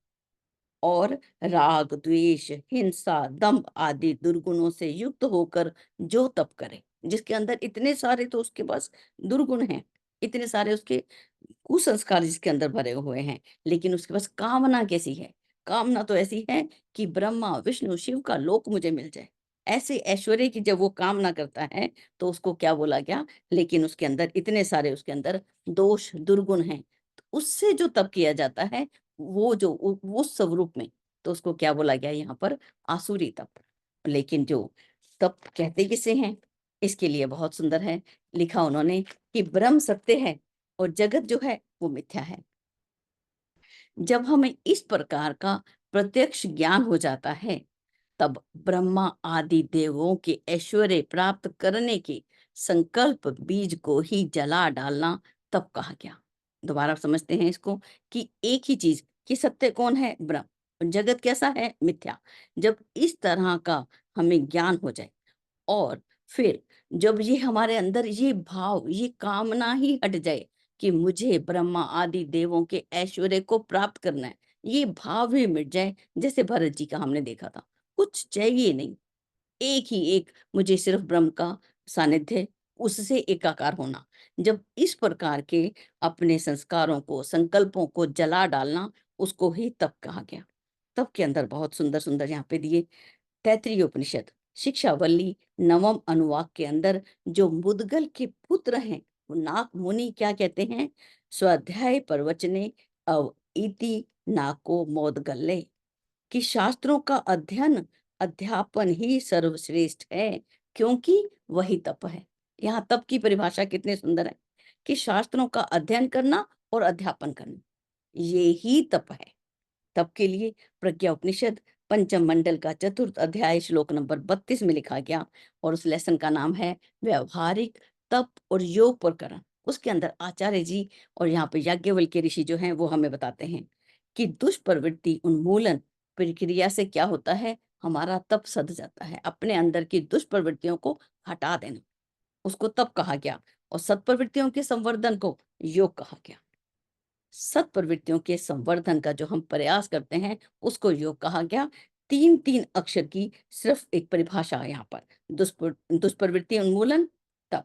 और राग द्वेष हिंसा दंभ आदि दुर्गुणों से युक्त होकर जो तप करे, जिसके अंदर इतने सारे तो उसके पास दुर्गुण हैं, इतने सारे उसके कुसंस्कार जिसके अंदर भरे हुए हैं, लेकिन उसके पास कामना कैसी है? कामना तो ऐसी है कि ब्रह्मा, विष्णु, शिव का लोक मुझे मिल जाए। ऐसे ऐश्वर्य की जब वो कामना करता है, तो उसको क्या बोला गया? लेकिन उसके अंदर इतने सारे उसके अंदर दोष, दुर्गुण हैं। तो उससे जो तप किया जाता है, वो जो उस स्वरूप में, तो उसको क्या बोला गया यहाँ पर? आसुरी तप। लेकिन जो तप कहते किसे हैं? इसके लिए बहुत सुंदर है, लिखा उन्होंने कि ब्रह्म सत्य है और जगत जो है वो मिथ्या है। जब हमें इस प्रकार का प्रत्यक्ष ज्ञान हो जाता है, तब ब्रह्मा आदि देवों के ऐश्वर्य प्राप्त करने के संकल्प बीज को ही जला डालना तब कहा गया। दोबारा समझते हैं इसको कि एक ही चीज कि सत्य कौन है? ब्रह्म। और जगत कैसा है? मिथ्या। जब इस तरह का हमें ज्ञान हो जाए, और फिर जब ये हमारे अंदर ये भाव, ये कामना ही हट जाए कि मुझे ब्रह्मा आदि देवों के ऐश्वर्य को प्राप्त करना है, ये भाव ही मिट जाए, जैसे भरत जी का हमने देखा था, कुछ चाहिए नहीं, एक ही एक, मुझे सिर्फ ब्रह्म का सानिध्य, उससे एकाकार होना। जब इस प्रकार के अपने संस्कारों को, संकल्पों को जला डालना, उसको ही तप कहा गया। तप के अंदर बहुत सुंदर सुंदर यहाँ पे दिए। तैत्तिरीय उपनिषद शिक्षावल्ली नवम अनुवाक के अंदर जो मुदगल के पुत्र हैं, वो नाक मुनि क्या कहते हैं? स्वाध्याय प्रवचने अव इति नाको मोदगल्ले, कि शास्त्रों का अध्ययन, अध्यापन ही सर्वश्रेष्ठ है, क्योंकि वही तप है। यहाँ तप की परिभाषा कितनी सुंदर है कि शास्त्रों का अध्ययन करना और अध्यापन करना, ये ही तप है। तब के लिए प्रज्ञा उपनिषद पंचम मंडल का चतुर्थ अध्याय श्लोक नंबर 32 में लिखा गया, और उस लेसन का नाम है व्यवहारिक तप और योग प्रकरण। उसके अंदर आचार्य जी और यहाँ पे याज्ञवल्क्य ऋषि जो हैं वो हमें बताते हैं कि दुष्प्रवृत्ति उन्मूलन प्रक्रिया से क्या होता है? हमारा तप सध जाता है। अपने अंदर की दुष्प्रवृत्तियों को हटा देना, उसको तप कहा गया। और सत्प्रवृत्तियों के संवर्धन को योग कहा गया। सत्प्रवृत्तियों के संवर्धन का जो हम प्रयास करते हैं, उसको योग कहा गया। तीन तीन अक्षर की सिर्फ एक परिभाषा है यहाँ पर। दुष्प्रवृत्ति उन्मूलन तप,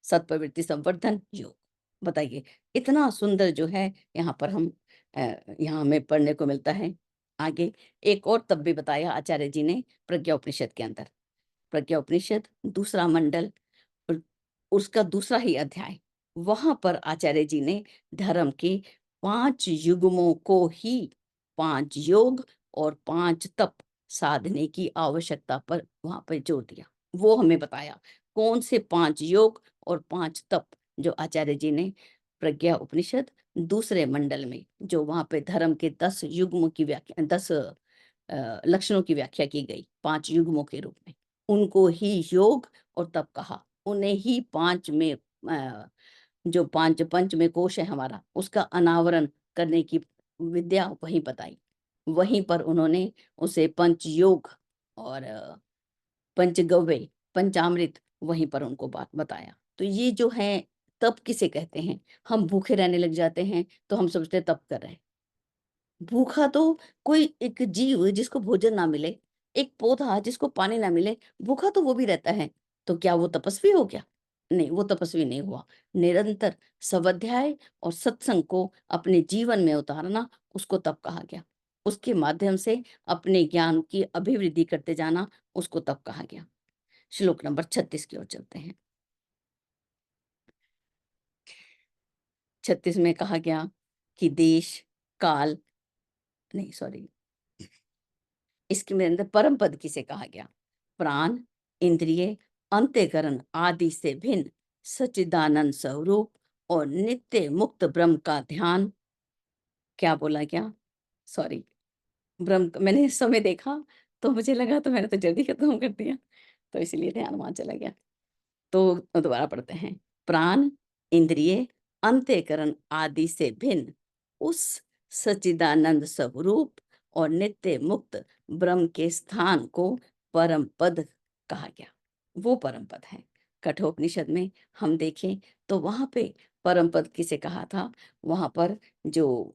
सत्प्रवृत्ति संवर्धन योग। बताइए, इतना सुंदर जो है यहाँ पर हम यहाँ हमें पढ़ने को मिलता है। आगे एक और तप भी बताया आचार्य जी ने प्रज्ञा उपनिषद के अंदर। प्रज्ञा उपनिषद दूसरा मंडल और उसका दूसरा ही अध्याय, वहां पर आचार्य जी ने धर्म के 5 युग्मों को ही 5 योग और 5 तप साधने की आवश्यकता पर वहां पर जोर दिया। वो हमें बताया कौन से 5 योग और 5 तप, जो आचार्य जी ने प्रज्ञा उपनिषद दूसरे मंडल में, जो वहां पे धर्म के 10 युग्मों की व्याख्या, 10 लक्षणों की व्याख्या की गई 5 युग्मों के रूप में, उनको ही योग और तप कहा। उन्हें ही 5 में जो 5 पंच में कोश है हमारा, उसका अनावरण करने की विद्या वहीं बताई। वहीं पर उन्होंने उसे पंच योग और पंचगव्य, पंचामृत, वहीं पर उनको बात बताया। तो ये जो है तप किसे कहते हैं? हम भूखे रहने लग जाते हैं तो हम सोचते हैं तप कर रहे हैं। भूखा तो कोई एक जीव जिसको भोजन ना मिले, एक पौधा जिसको पानी ना मिले, भूखा तो वो भी रहता है। तो क्या वो तपस्वी हो गया? नहीं, वो तपस्वी नहीं हुआ। निरंतर स्वाध्याय और सत्संग को अपने जीवन में उतारना, उसको तप कहा गया। उसके माध्यम से अपने ज्ञान की अभिवृद्धि करते जाना, उसको तप कहा गया। श्लोक नंबर 36 की ओर चलते हैं। 36 में कहा गया कि देश, काल, नहीं सॉरी, इसके में अंदर परम पद किसे कहा गया? प्राण, इंद्रिय, अंतःकरण आदि से भिन्न सच्चिदानंद स्वरूप और नित्य मुक्त ब्रह्म का ध्यान, क्या बोला गया? सॉरी, ब्रह्म, मैंने समय देखा तो मुझे लगा, तो मैंने तो जल्दी खत्म कर दिया, तो इसलिए ध्यान वहां चला गया। तो दोबारा पढ़ते हैं। प्राण, इंद्रिय, अंतःकरण आदि से भिन्न उस सच्चिदानंद स्वरूप और नित्य मुक्त ब्रह्म के स्थान को परम पद कहा गया। वो परम पद है। कठोपनिषद में हम देखें तो वहां पे परम पद किसे कहा था? वहां पर जो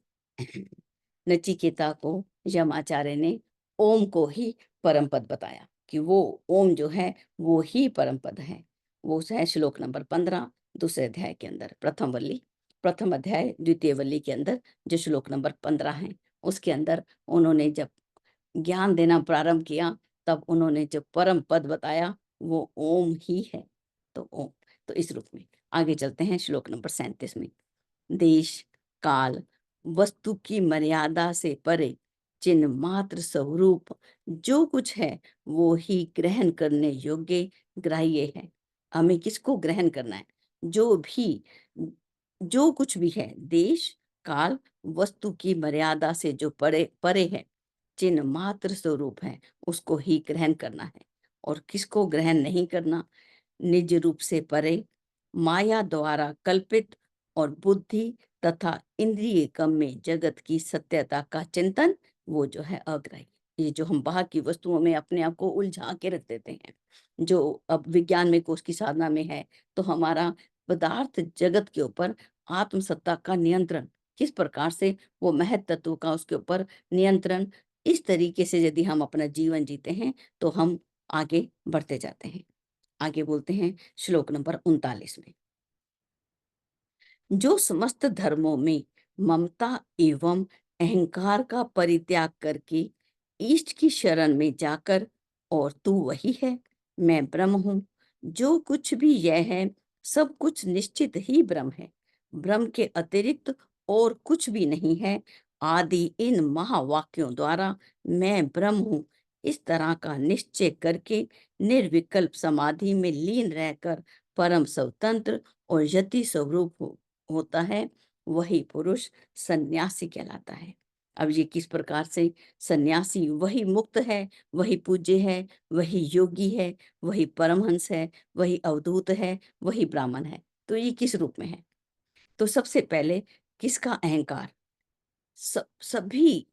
नचिकेता को यमाचार्य ने ओम को ही परम पद बताया कि वो ओम जो है वो ही परम पद है। वो है श्लोक नंबर 15, दूसरे अध्याय के अंदर प्रथम अध्याय द्वितीय वल्ली के अंदर जो श्लोक नंबर 15 है, उसके अंदर उन्होंने जब ज्ञान देना प्रारंभ किया, तब उन्होंने जो परम पद बताया वो ओम ही है। तो ओम, तो इस रूप में आगे चलते हैं श्लोक नंबर 37 में। देश काल वस्तु की मर्यादा से परे चिन्ह मात्र स्वरूप जो कुछ है वो ही ग्रहण करने योग्य ग्राह्य है। हमें किसको ग्रहण करना है? जो कुछ भी है, देश काल वस्तु की मर्यादा से जो परे परे है, चिन्ह मात्र स्वरूप है, उसको ही ग्रहण करना है। और किसको ग्रहण नहीं करना? निज रूप से परे, माया द्वारा कल्पित और बुद्धि तथा इंद्रिय गम में जगत की सत्यता का चिंतन, वो जो है अग्राह्य। ये जो हम बाहर की वस्तुओं में अपने आप को उलझा के रख देते हैं, जो अब विज्ञान में कोश की साधना में है, तो हमारा पदार्थ जगत के ऊपर आत्मसत्ता का नियंत्रण किस प्रकार से, वो महत तत्व का उसके ऊपर नियंत्रण, इस तरीके से यदि हम अपना जीवन जीते हैं तो हम आगे बढ़ते जाते हैं। आगे बोलते हैं श्लोक नंबर 39 में। जो समस्त धर्मों में ममता एवं अहंकार का परित्याग करके ईष्ट की शरण में जाकर, और तू वही है, मैं ब्रह्म हूं, जो कुछ भी यह है सब कुछ निश्चित ही ब्रह्म है, ब्रह्म के अतिरिक्त और कुछ भी नहीं है, आदि इन महावाक्यों द्वारा मैं ब्रह्म हूं इस तरह का निश्चय करके निर्विकल्प समाधि में लीन रहकर परम स्वतंत्र और यति स्वरूप होता है, वही पुरुष सन्यासी कहलाता है। अब ये किस प्रकार से? सन्यासी वही मुक्त है, वही पूज्य है, वही योगी है, वही परमहंस है, वही अवधूत है, वही ब्राह्मण है। तो ये किस रूप में है? तो सबसे पहले किसका अहंकार? सभी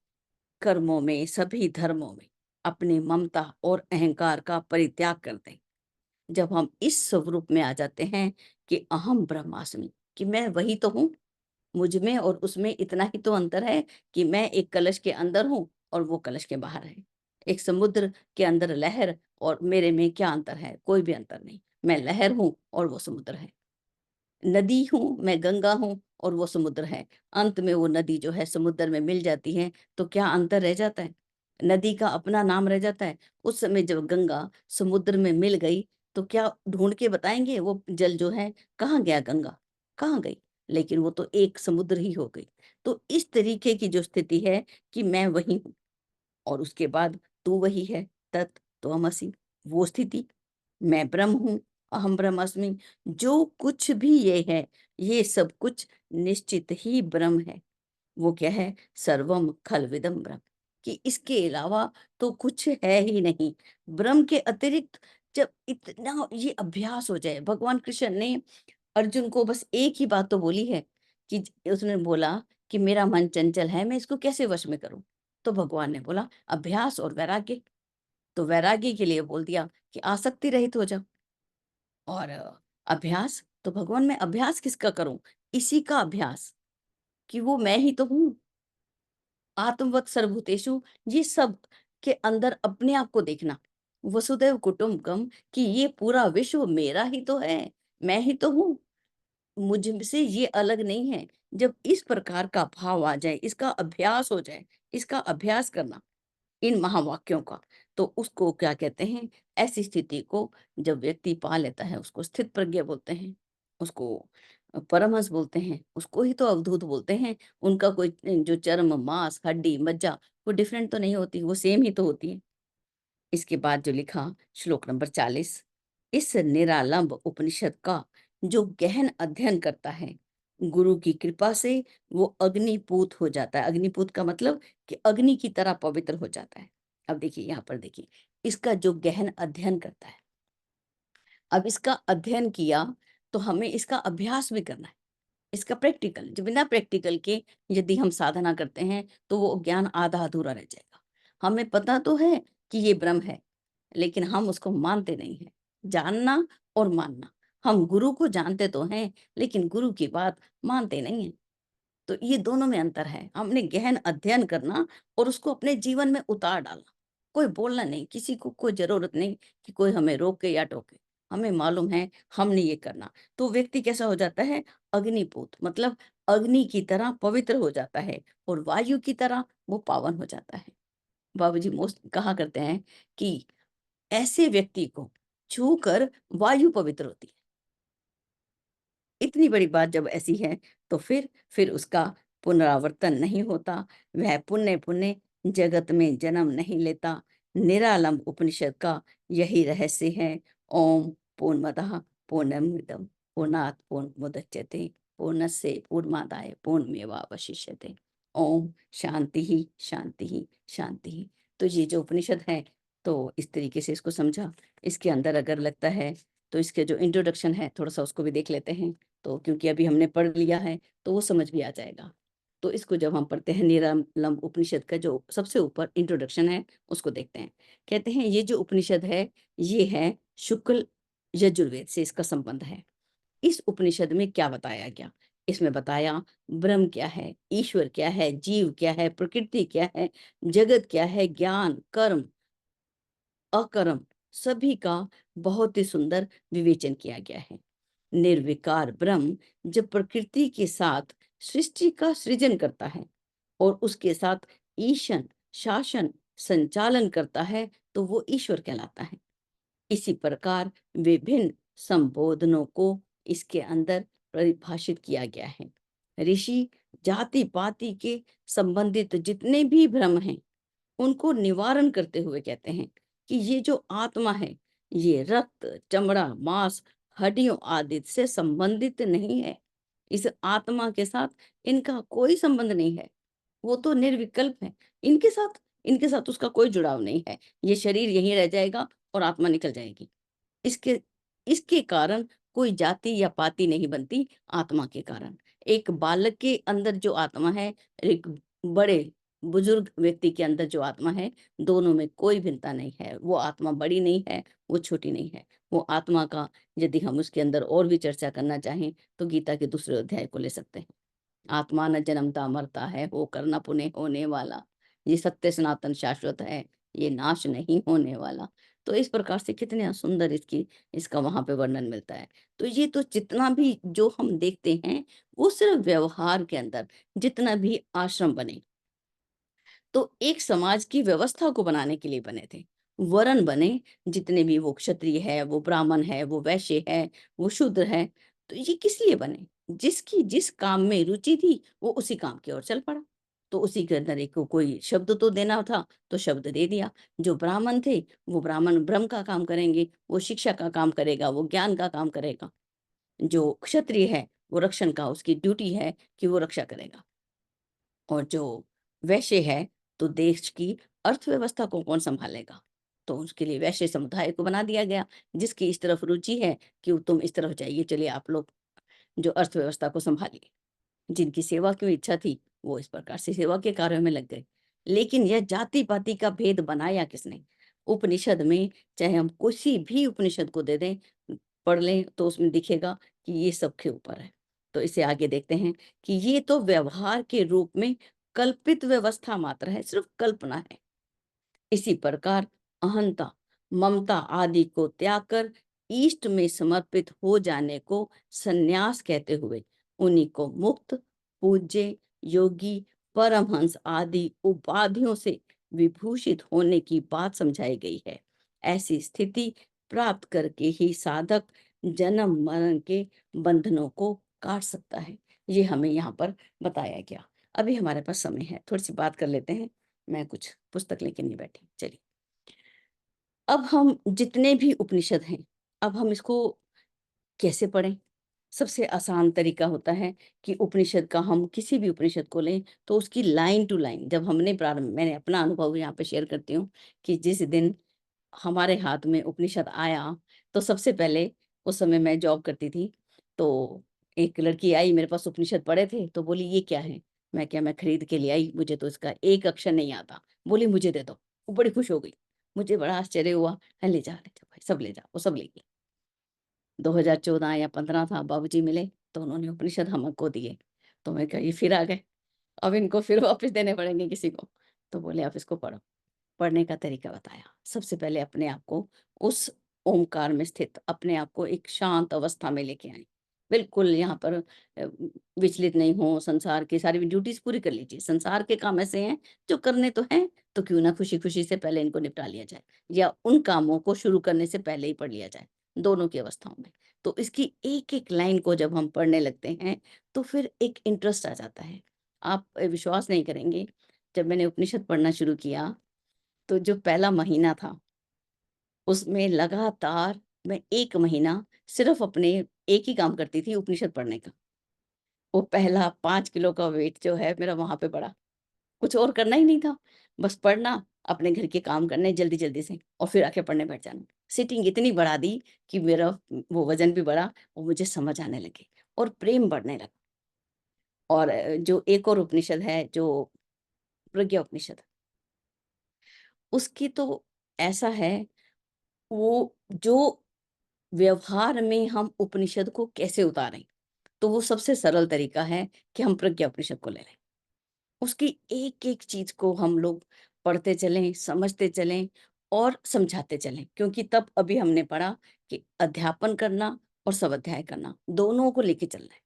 कर्मों में, सभी धर्मों में अपने ममता और अहंकार का परित्याग कर दें। जब हम इस स्वरूप में आ जाते हैं कि अहम ब्रह्मास्मि, कि मैं वही तो हूँ, मुझ में और उसमें इतना ही तो अंतर है कि मैं एक कलश के अंदर हूँ और वो कलश के बाहर है। एक समुद्र के अंदर लहर और मेरे में क्या अंतर है? कोई भी अंतर नहीं। मैं लहर हूँ और वो समुद्र है। नदी हूँ, मैं गंगा हूँ और वो समुद्र है। अंत में वो नदी जो है समुद्र में मिल जाती है, तो क्या अंतर रह जाता है? नदी का अपना नाम रह जाता है। उस समय जब गंगा समुद्र में मिल गई, तो क्या ढूंढ के बताएंगे वो जल जो है कहाँ गया? गंगा कहाँ गई? लेकिन वो तो एक समुद्र ही हो गई। तो इस तरीके की जो स्थिति है कि मैं वही हूँ, और उसके बाद तू वही है, तत् त्वमसि, वो स्थिति, मैं ब्रह्म हूँ, अहम ब्रह्मास्मि, जो कुछ भी ये है, ये सब कुछ निश्चित ही ब्रह्म है। वो क्या है? सर्वम खलविदम ब्रह्म, कि इसके अलावा तो कुछ है ही नहीं। ब्रह्म के अतिरिक्त जब इतना ये अभ्यास हो जाए, भगवान कृष्ण ने अर्जुन को बस एक ही बात तो बोली है कि उसने बोला कि मेरा मन चंचल है, मैं इसको कैसे वश में करूं? तो भगवान ने बोला अभ्यास और वैराग्य। तो वैराग्य के लिए बोल दिया कि आसक्ति रहित हो जाओ। और अभ्यास, तो भगवान मैं अभ्यास किसका करूं? इसी का अभ्यास, कि वो मैं ही तो हूं, आत्मवत सर्वभूतेषु, ये सब के अंदर अपने आप को देखना, वसुदैव कुटुंबकम, कि ये पूरा विश्व मेरा ही तो है, मैं ही तो हूँ, मुझसे ये अलग नहीं है। जब इस प्रकार का भाव आ जाए, इसका अभ्यास हो जाए, इसका अभ्यास करना इन महावाक्यों का, तो उसको क्या कहते हैं? ऐसी स्थिति को जब व्यक्ति पा लेता है, उसको स्थित प्रज्ञ बोलते हैं, उसको परमहंस बोलते हैं, उसको ही तो अवधूत बोलते हैं। उनका कोई जो चर्म मांस हड्डी मज्जा, वो डिफरेंट तो नहीं होती, वो सेम ही तो होती है। इसके बाद जो लिखा श्लोक नंबर 40, इस निरालंब उपनिषद का जो गहन अध्ययन करता है, गुरु की कृपा से वो अग्निपूत हो जाता है। अग्निपूत का मतलब कि अग्नि की तरह पवित्र हो जाता है। अब देखिए यहाँ पर देखिए, इसका जो गहन अध्ययन करता है, अब इसका अध्ययन किया तो हमें इसका अभ्यास भी करना है, इसका प्रैक्टिकल। जो बिना प्रैक्टिकल के यदि हम साधना करते हैं तो वो ज्ञान आधा अधूरा रह जाएगा। हमें पता तो है कि ये ब्रह्म है, लेकिन हम उसको मानते नहीं हैं। जानना और मानना, हम गुरु को जानते तो हैं लेकिन गुरु की बात मानते नहीं हैं। तो ये दोनों में अंतर है। हमने गहन अध्ययन करना और उसको अपने जीवन में उतार डालना। कोई बोलना नहीं, किसी को कोई जरूरत नहीं कि कोई हमें रोके या टोके। हमें मालूम है हमने ये करना। तो व्यक्ति कैसा हो जाता है? अग्निपूत, मतलब अग्नि की तरह पवित्र हो जाता है और वायु की तरह वो पावन हो जाता है। बाबूजी मोस्ट कहा करते हैं कि ऐसे व्यक्ति को छूकर वायु पवित्र होती है। इतनी बड़ी बात जब ऐसी है तो फिर उसका पुनरावर्तन नहीं होता, वह पुण्य पुण्य जगत में जन्म नहीं लेता। निरालंब उपनिषद का यही रहस्य है। ओम पूर्णमदः पूर्णमिदं पूर्णात् पूर्णमुदच्यते पूर्णस्य पूर्णमादाय पूर्णमेवावशिष्यते। ओम शांति ही शांति ही शांति ही। तो ये जो उपनिषद है, तो इस तरीके से इसको समझा। इसके अंदर अगर लगता है तो इसके जो इंट्रोडक्शन है थोड़ा सा उसको भी देख लेते हैं। तो क्योंकि अभी हमने पढ़ लिया है तो वो समझ भी आ जाएगा। तो इसको जब हम पढ़ते हैं, निरालंब उपनिषद का जो सबसे ऊपर इंट्रोडक्शन है उसको देखते हैं। कहते हैं ये जो उपनिषद है ये है शुक्ल यजुर्वेद से इसका संबंध है। इस उपनिषद में क्या बताया गया? इसमें बताया ब्रह्म क्या है, ईश्वर क्या है, जीव क्या है, प्रकृति क्या है, जगत क्या है, ज्ञान, कर्म, अकर्म, सभी का बहुत ही सुंदर विवेचन किया गया है। निर्विकार ब्रह्म जब प्रकृति के साथ सृष्टि का सृजन करता है और उसके साथ ईशन, शासन, संचालन करता है तो वो ईश्वर कहलाता है। इसी प्रकार विभिन्न संबोधनों को इसके अंदर परिभाषित किया गया है। ऋषि जाति पाति के संबंधित जितने भी भ्रम हैं उनको निवारण करते हुए कहते हैं कि ये जो आत्मा है ये रक्त, चमड़ा, मांस, हड्डियों आदि से संबंधित नहीं है। इस आत्मा के साथ इनका कोई संबंध नहीं है। वो तो निर्विकल्प है। इनके साथ उसका कोई जुड़ाव नहीं है। ये शरीर यहीं रह जाएगा और आत्मा निकल जाएगी। इसके इसके कारण कोई जाति या पाति नहीं बनती आत्मा के कारण। एक बालक के अंदर जो आत्मा है, एक बड़े बुजुर्ग व्यक्ति के अंदर जो आत्मा है, दोनों में कोई भिन्नता नहीं है। वो आत्मा बड़ी नहीं है, वो छोटी नहीं है। वो आत्मा का यदि हम उसके अंदर और भी चर्चा करना चाहें तो गीता के दूसरे अध्याय को ले सकते हैं। आत्मा न जन्मता मरता है, होकर न पुनः होने वाला। ये सत्य सनातन शाश्वत है, ये नाश नहीं होने वाला। तो इस प्रकार से कितने सुंदर इसका वहां पे वर्णन मिलता है। तो ये तो जितना भी जो हम देखते हैं वो सिर्फ व्यवहार के अंदर, जितना भी आश्रम बने तो एक समाज की व्यवस्था को बनाने के लिए बने थे। वर्ण बने, जितने भी, वो क्षत्रिय है, वो ब्राह्मण है, वो वैश्य है, वो शूद्र है, तो ये किस लिए बने? जिसकी जिस काम में रुचि थी वो उसी काम की ओर चल पड़ा। तो उसी के अंदर एक को कोई शब्द तो देना था तो शब्द दे दिया। जो ब्राह्मण थे वो ब्राह्मण ब्रह्म का काम करेंगे, वो शिक्षा का काम करेगा, वो ज्ञान का काम करेगा। जो क्षत्रिय है वो रक्षण का, उसकी ड्यूटी है कि वो रक्षा करेगा। और जो वैश्य है तो देश की अर्थव्यवस्था को कौन संभालेगा? तो उसके लिए वैश्य समुदाय को बना दिया गया। जिसकी इस तरफ रुचि है कि तुम इस तरफ जाइए, चलिए आप लोग जो अर्थव्यवस्था को संभालिए। जिनकी सेवा की इच्छा थी वो इस प्रकार से सेवा के कार्यों में लग गए। लेकिन यह जाति पाति का भेद बनाया किसने? उपनिषद में, चाहे हम किसी भी उपनिषद को दे दें, पढ़ लें तो उसमें दिखेगा कि ये सबके ऊपर है। तो इसे आगे देखते हैं कि ये तो व्यवहार के रूप में कल्पित व्यवस्था मात्र है, सिर्फ कल्पना है। इसी प्रकार अहंता, ममता आदि को त्याग कर इष्ट में समर्पित हो जाने को संन्यास कहते हुए उन्हीं को मुक्त, पूज्य, योगी, परमहंस आदि उपाधियों से विभूषित होने की बात समझाई गई है। ऐसी स्थिति प्राप्त करके ही साधक जन्म मरण के बंधनों को काट सकता है। ये हमें यहाँ पर बताया गया। अभी हमारे पास समय है, थोड़ी सी बात कर लेते हैं। मैं कुछ पुस्तक लेके नहीं बैठी। चलिए, अब हम जितने भी उपनिषद हैं, अब हम इसको कैसे पढ़ें? सबसे आसान तरीका होता है कि उपनिषद का, हम किसी भी उपनिषद को लें तो उसकी लाइन टू लाइन, जब हमने प्रारंभ, मैंने अपना अनुभव यहाँ पे शेयर करती हूँ कि जिस दिन हमारे हाथ में उपनिषद आया तो सबसे पहले, उस समय मैं जॉब करती थी, तो एक लड़की आई मेरे पास, उपनिषद पढ़े थे तो बोली ये क्या है? मैं क्या, मैं खरीद के ले आई, मुझे तो इसका एक अक्षर नहीं आता। बोली मुझे दे दो। वो बड़ी खुश हो गई। मुझे बड़ा आश्चर्य हुआ। है ले जा भाई, सब ले जा। वो सब ले गई। 2014 या 15 था, बाबूजी मिले तो उन्होंने उपनिषद हमको दिए। तो मैं कहा ये फिर आ गए, अब इनको फिर वापस देने पड़ेंगे किसी को। तो बोले आप इसको पढ़ो। पढ़ने का तरीका बताया। सबसे पहले अपने आप को उस ओमकार में स्थित अपने आप को एक शांत अवस्था में लेके आएँ। बिल्कुल यहाँ पर विचलित नहीं हों, संसार की सारी ड्यूटीज़ पूरी कर लीजिए। संसार के काम ऐसे हैं जो करने तो हैं, तो क्यों ना खुशी-खुशी से पहले इनको निपटा लिया जाए या उन कामों को शुरू करने से पहले ही पढ़ लिया जाए, दोनों की अवस्थाओं में। तो इसकी एक-एक लाइन को जब हम पढ़ने लगते हैं, तो फिर एक इंटरेस्ट आ जाता है। आप विश्वास नहीं करेंगे, जब मैंने उपनिषद पढ़ना शुरू किया, तो जो पहला महीना था उसमें लगातार मैं 1 महीना सिर्फ़ अपने एक ही काम करती थी, उपनिषद पढ़ने का। वो पहला 5 किलो का वेट जो है मेरा वहाँ पे बढ़ा। कुछ और करना ही नहीं था, बस पढ़ना, अपने घर के काम करने जल्दी-जल्दी से और फिर आके पढ़ने बैठ जाना। सीटिंग इतनी बढ़ा दी कि मेरा वो वज़न भी बढ़ा और मुझे समझ आने लगी और प्रेम बढ़ने लगा। और जो एक और उपनिषद है जो प्रज्ञा उपनिषद, उसकी तो ऐसा है, वो जो व्यवहार में हम उपनिषद को कैसे उतारें, तो वो सबसे सरल तरीका है कि हम प्रज्ञा उपनिषद को ले लें। उसकी एक-एक चीज़ को हम लोग पढ़ते चलें, समझते चलें और समझाते चलें। क्योंकि तब अभी हमने पढ़ा कि अध्यापन करना और स्वाध्याय करना, दोनों को लेके चलना है।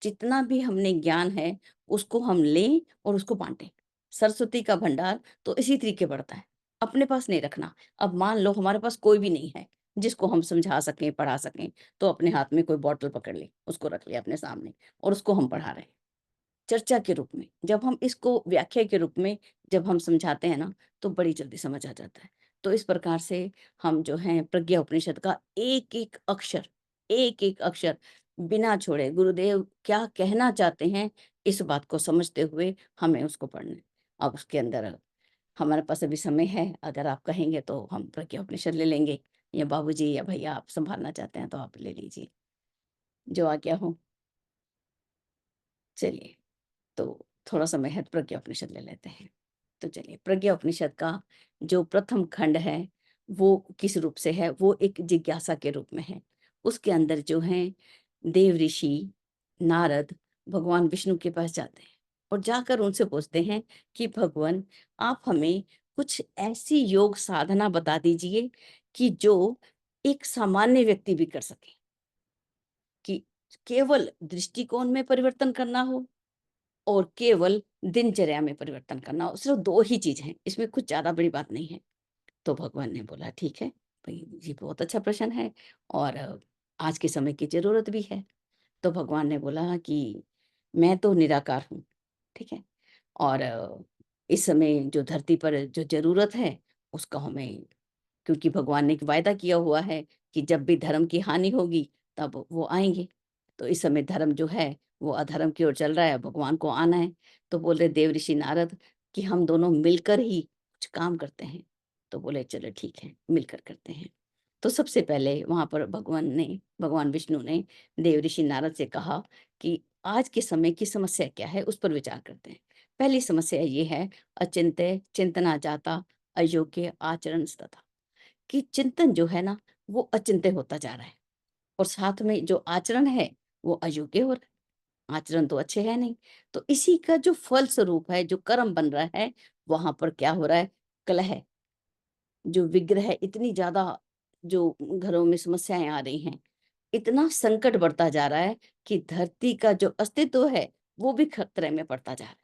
जितना भी हमने ज्ञान है, उसको हम लें और उसको बाँटें। सरस्वती का भंडार तो इसी तरीके बढ़ता है, अपने पास नहीं रखना। अब मान लो हमारे पास कोई भी नहीं है, जिसको हम समझा सकें, पढ़ा सकें, तो अपने हाथ में कोई बॉटल पकड़ ली, उसको रख लिया अपने सामने और उसको हम पढ़ा रहे हैं। चर्चा के रूप में, जब हम इसको व्याख्या के रूप में जब हम समझाते हैं ना, तो बड़ी जल्दी समझ आ जाता है। तो इस प्रकार से हम जो हैं प्रज्ञा उपनिषद का एक-एक अक्षर बिना छोड़े गुरुदेव क्या कहना चाहते हैं, इस बात को समझते हुए हमें उसको पढ़ना है। अब उसके अंदर हमारे पास अभी समय है, अगर आप कहेंगे तो हम प्रज्ञा उपनिषद ले लेंगे या बाबूजी या भैया आप सँभालना चाहते हैं तो आप ले लीजिए, जो आज्ञा हो। चलिए। तो थोड़ा समय है तो प्रज्ञा उपनिषद ले लेते हैं। तो चलिए प्रज्ञा उपनिषद का जो प्रथम खंड है, वो किस रूप से है? वो एक जिज्ञासा के रूप में है। उसके अंदर जो हैं देव ऋषि, नारद भगवान विष्णु के पास जाते हैं और जाकर उनसे पूछते हैं कि भगवान आप हमें कुछ ऐसी योग साधना बता दीजिए कि जो एक सामान्य व्यक्ति भी कर सके। कि केवल दृष्टिकोण में परिवर्तन करना हो और केवल दिनचर्या में परिवर्तन करना हो, सिर्फ 2 ही चीज़ हैं, इसमें कुछ ज़्यादा बड़ी बात नहीं है। तो भगवान ने बोला ठीक है, भई ये बहुत अच्छा प्रश्न है और आज के समय की ज़रूरत भी है। तो भगवान ने बोला कि मैं तो निराकार हूँ, ठीक है? और इस समय जो धरती पर जो ज़रूरत है, उसका हमें क्योंकि भगवान ने एक वायदा किया हुआ है कि जब भी धर्म की हानि होगी, तब वो आएँगे। तो इस समय धर्म जो है, वो अधर्म की ओर चल रहा है, भगवान को आना है। तो बोल रहे देव ऋषि नारद कि हम दोनों मिलकर ही कुछ काम करते हैं। तो बोले चलो ठीक है, मिलकर करते हैं। तो सबसे पहले वहाँ पर भगवान विष्णु ने देव ऋषि नारद से कहा कि आज के समय की समस्या क्या है, उस पर विचार करते हैं। पहली समस्या ये है अचिंत्य, चिंतना जाता, अयोग्य आचरण तथा। कि चिंतन जो है ना, वो अचिंत्य होता जा रहा है और साथ में जो आचरण है, वो अयोग्य हो रहा है। आचरण तो अच्छे है नहीं। तो इसी का जो फल स्वरूप है, जो कर्म बन रहा है, वहाँ पर क्या हो रहा है? कलह, जो विग्रह इतनी ज़्यादा जो घरों में समस्याएँ आ रही हैं, इतना संकट बढ़ता जा रहा है कि धरती का जो अस्तित्व है, वो भी खतरे में पड़ता जा रहा है।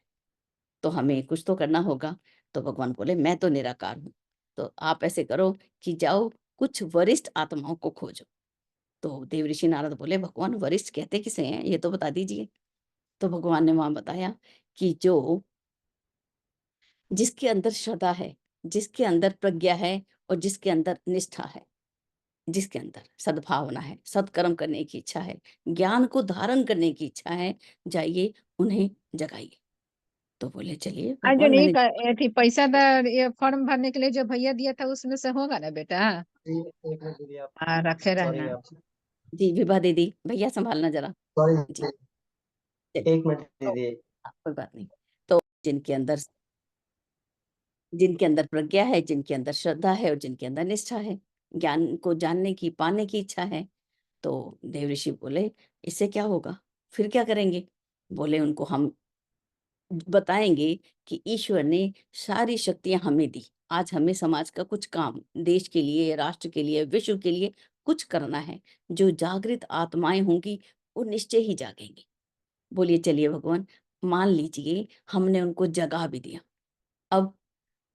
तो हमें कुछ तो करना होगा। तो भगवान बोले मैं तो निराकार हूँ। तो आप ऐसे करो कि जाओ कुछ वरिष्ठ आत्माओं को खोजो। तो देवऋषि नारद बोले भगवान वरिष्ठ कहते किसे हैं? ये तो बता दीजिए। तो भगवान ने वहाँ बताया कि जो जिसके अंदर श्रद्धा है, जिसके अंदर प्रज्ञा है और जिसके अंदर निष्ठा है, जिसके अंदर सद्भावना है, सत्कर्म करने की इच्छा है, ज्ञान को धारण करने की इच्छा है, जाइए उन्हें जगाइए। तो बोले चलिए जो भगवान नहीं मैंने अथी पैसादार ये फॉर्म भरने के लिए जो भैया दिया था उसमें से होगा ना बेटा? एक मिनट दीदी आप हाँ, रखे सॉरी रहना। आप जी विभा दीदी, भैया सँभालना ज़रा। जी, सॉरी चलिए एक मिनट तो दीदी कोई बात नहीं। तो जिनके अंदर प्रज्ञा है, जिनके अंदर श्रद्धा है और जिनके अंदर निष्ठा है, ज्ञान को जानने की, पाने की इच्छा है, तो देवऋषि बोले, "इससे क्या होगा? फिर क्या करेंगे?" बोले उनको हम बताएँगे कि ईश्वर ने सारी शक्तियाँ हमें दी। आज हमें समाज का कुछ काम देश के लिए, राष्ट्र के लिए, विश्व के लिए कुछ करना है। जो जागृत आत्माएँ होंगी, वो निश्चय ही जागेंगी। बोलिए चलिए भगवान, मान लीजिए हमने उनको जगा भी दिया। अब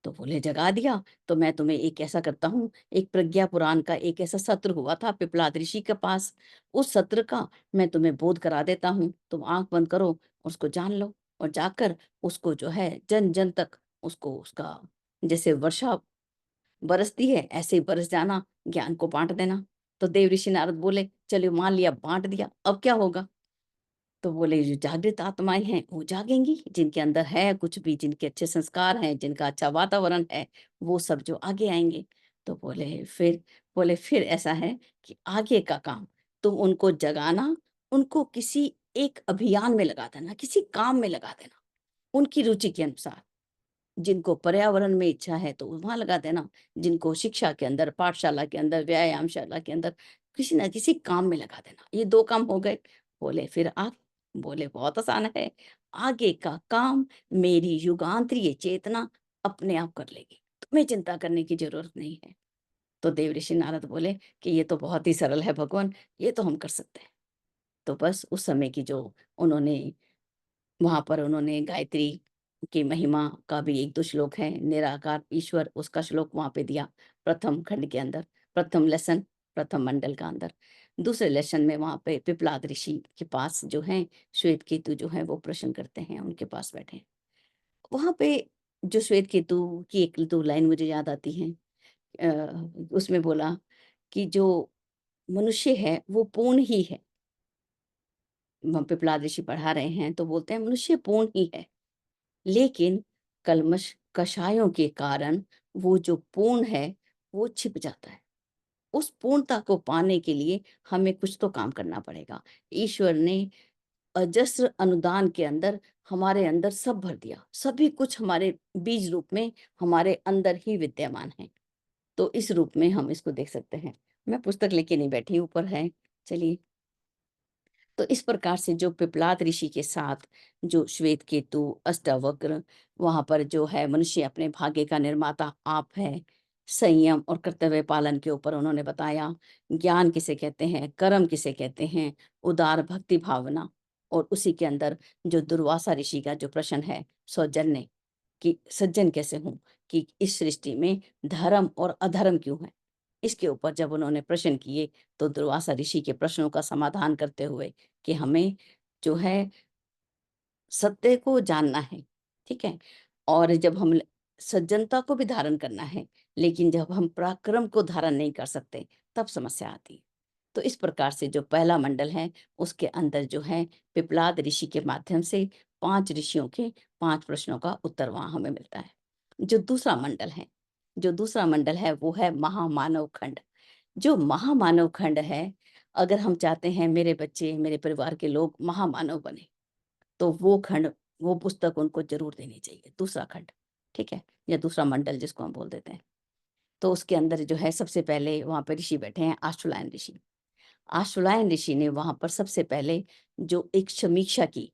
तो बोले जगा दिया, तो मैं तुम्हें एक ऐसा करता हूँ, एक प्रज्ञा पुराण का एक ऐसा सत्र हुआ था पिपलाद ऋषि के पास, उस सत्र का मैं तुम्हें बोध करा देता हूँ। तुम आँख बंद करो, उसको जान लो और जाकर उसको जो है जन-जन तक उसको उसका जैसे वर्षा बरसती है, ऐसे ही बरस जाना, ज्ञान को बाँट देना। तो देव ऋषि नारद बोले, चलो मान लिया बाँट दिया, अब क्या होगा? तो बोले जो जागृत आत्माएँ हैं, वो जागेंगी, जिनके अंदर है कुछ भी, जिनके अच्छे संस्कार हैं, जिनका अच्छा वातावरण है, वो सब जो आगे आएँगे। तो बोले फिर ऐसा है कि आगे का काम तुम उनको जगाना, उनको किसी एक अभियान में लगा देना, किसी काम में लगा देना, उनकी रुचि के अनुसार। जिनको पर्यावरण में इच्छा है तो वहाँ लगा देना, जिनको शिक्षा के अंदर, पाठशाला के अंदर, व्यायामशाला के अंदर किसी न किसी काम में लगा देना। ये 2 काम हो गए। बोले फिर आगे? बोले बहुत आसान है। आगे का काम मेरी युगांतरीय चेतना अपने आप कर लेगी। तुम्हें चिंता करने की ज़रूरत नहीं है। तो देवऋषि नारद बोले कि ये तो बहुत ही सरल है भगवान, ये तो हम कर सकते हैं। तो बस उस समय की जो उन्होंने वहाँ पर उन्होंने गायत्री की महिमा का भी 1-2 श्लोक है, निराकार ईश्वर उसका श्लोक वहाँ पे दिया, प्रथम खंड के अंदर, प्रथम लेसन, प्रथम मंडल का अंदर। दूसरे लेसन में वहाँ पे पिपलाद ऋषि के पास जो हैं, श्वेत केतु जो हैं वो प्रश्न करते हैं, उनके पास बैठे हैं। वहाँ पे जो श्वेत केतु की 1-2 लाइन मुझे याद आती हैं। उसमें बोला कि जो मनुष्य है वो पूर्ण ही है। पिपलाद ऋषि पढ़ा रहे हैं तो बोलते हैं मनुष्य पूर्ण ही है। लेकिन कल्मश कषायों के कारण वो जो पूर्ण है, वो छिप जाता है। उस पूर्णता को पाने के लिए हमें कुछ तो काम करना पड़ेगा। ईश्वर ने अजस्र अनुदान के अंदर हमारे अंदर सब भर दिया। सभी कुछ हमारे बीज रूप में हमारे अंदर ही विद्यमान है। तो इस रूप में हम इसको देख सकते हैं। मैं पुस्तक लेके नहीं बैठी, ऊपर है। चलिए, तो इस प्रकार से जो पिपलाद ऋषि के साथ जो श्वेत केतु, अष्टावक्र, वहाँ पर जो है मनुष्य अपने भाग्य का निर्माता आप है, संयम और कर्तव्य पालन के ऊपर उन्होंने बताया, ज्ञान किसे कहते हैं, कर्म किसे कहते हैं, उदार भक्ति भावना और उसी के अंदर जो दुर्वासा ऋषि का जो प्रश्न है, सौजन्य कि सज्जन कैसे हूँ, कि इस सृष्टि में धर्म और अधर्म क्यों है? इसके ऊपर जब उन्होंने प्रश्न किए, तो दुर्वासा ऋषि के प्रश्नों का समाधान करते हुए कि हमें जो है सत्य को जानना है, ठीक है? और जब हम सज्जनता को भी धारण करना है, लेकिन जब हम पराक्रम को धारण नहीं कर सकते, तब समस्या आती है। तो इस प्रकार से जो पहला मंडल है, उसके अंदर जो है पिपलाद ऋषि के माध्यम से 5 ऋषियों के 5 प्रश्नों का उत्तर वहाँ हमें मिलता है। जो दूसरा मंडल है वो है महामानव खंड। जो महामानव खंड है, अगर हम चाहते हैं मेरे बच्चे, मेरे परिवार के लोग महामानव बने, तो वो पुस्तक उनको ज़रूर देनी चाहिए, दूसरा खंड, ठीक है? या दूसरा मंडल जिसको हम बोल देते हैं। तो उसके अंदर जो है सबसे पहले वहाँ पे ऋषि बैठे हैं आशुलायन ऋषि। आशुलायन ऋषि ने वहाँ पर सबसे पहले जो एक समीक्षा की,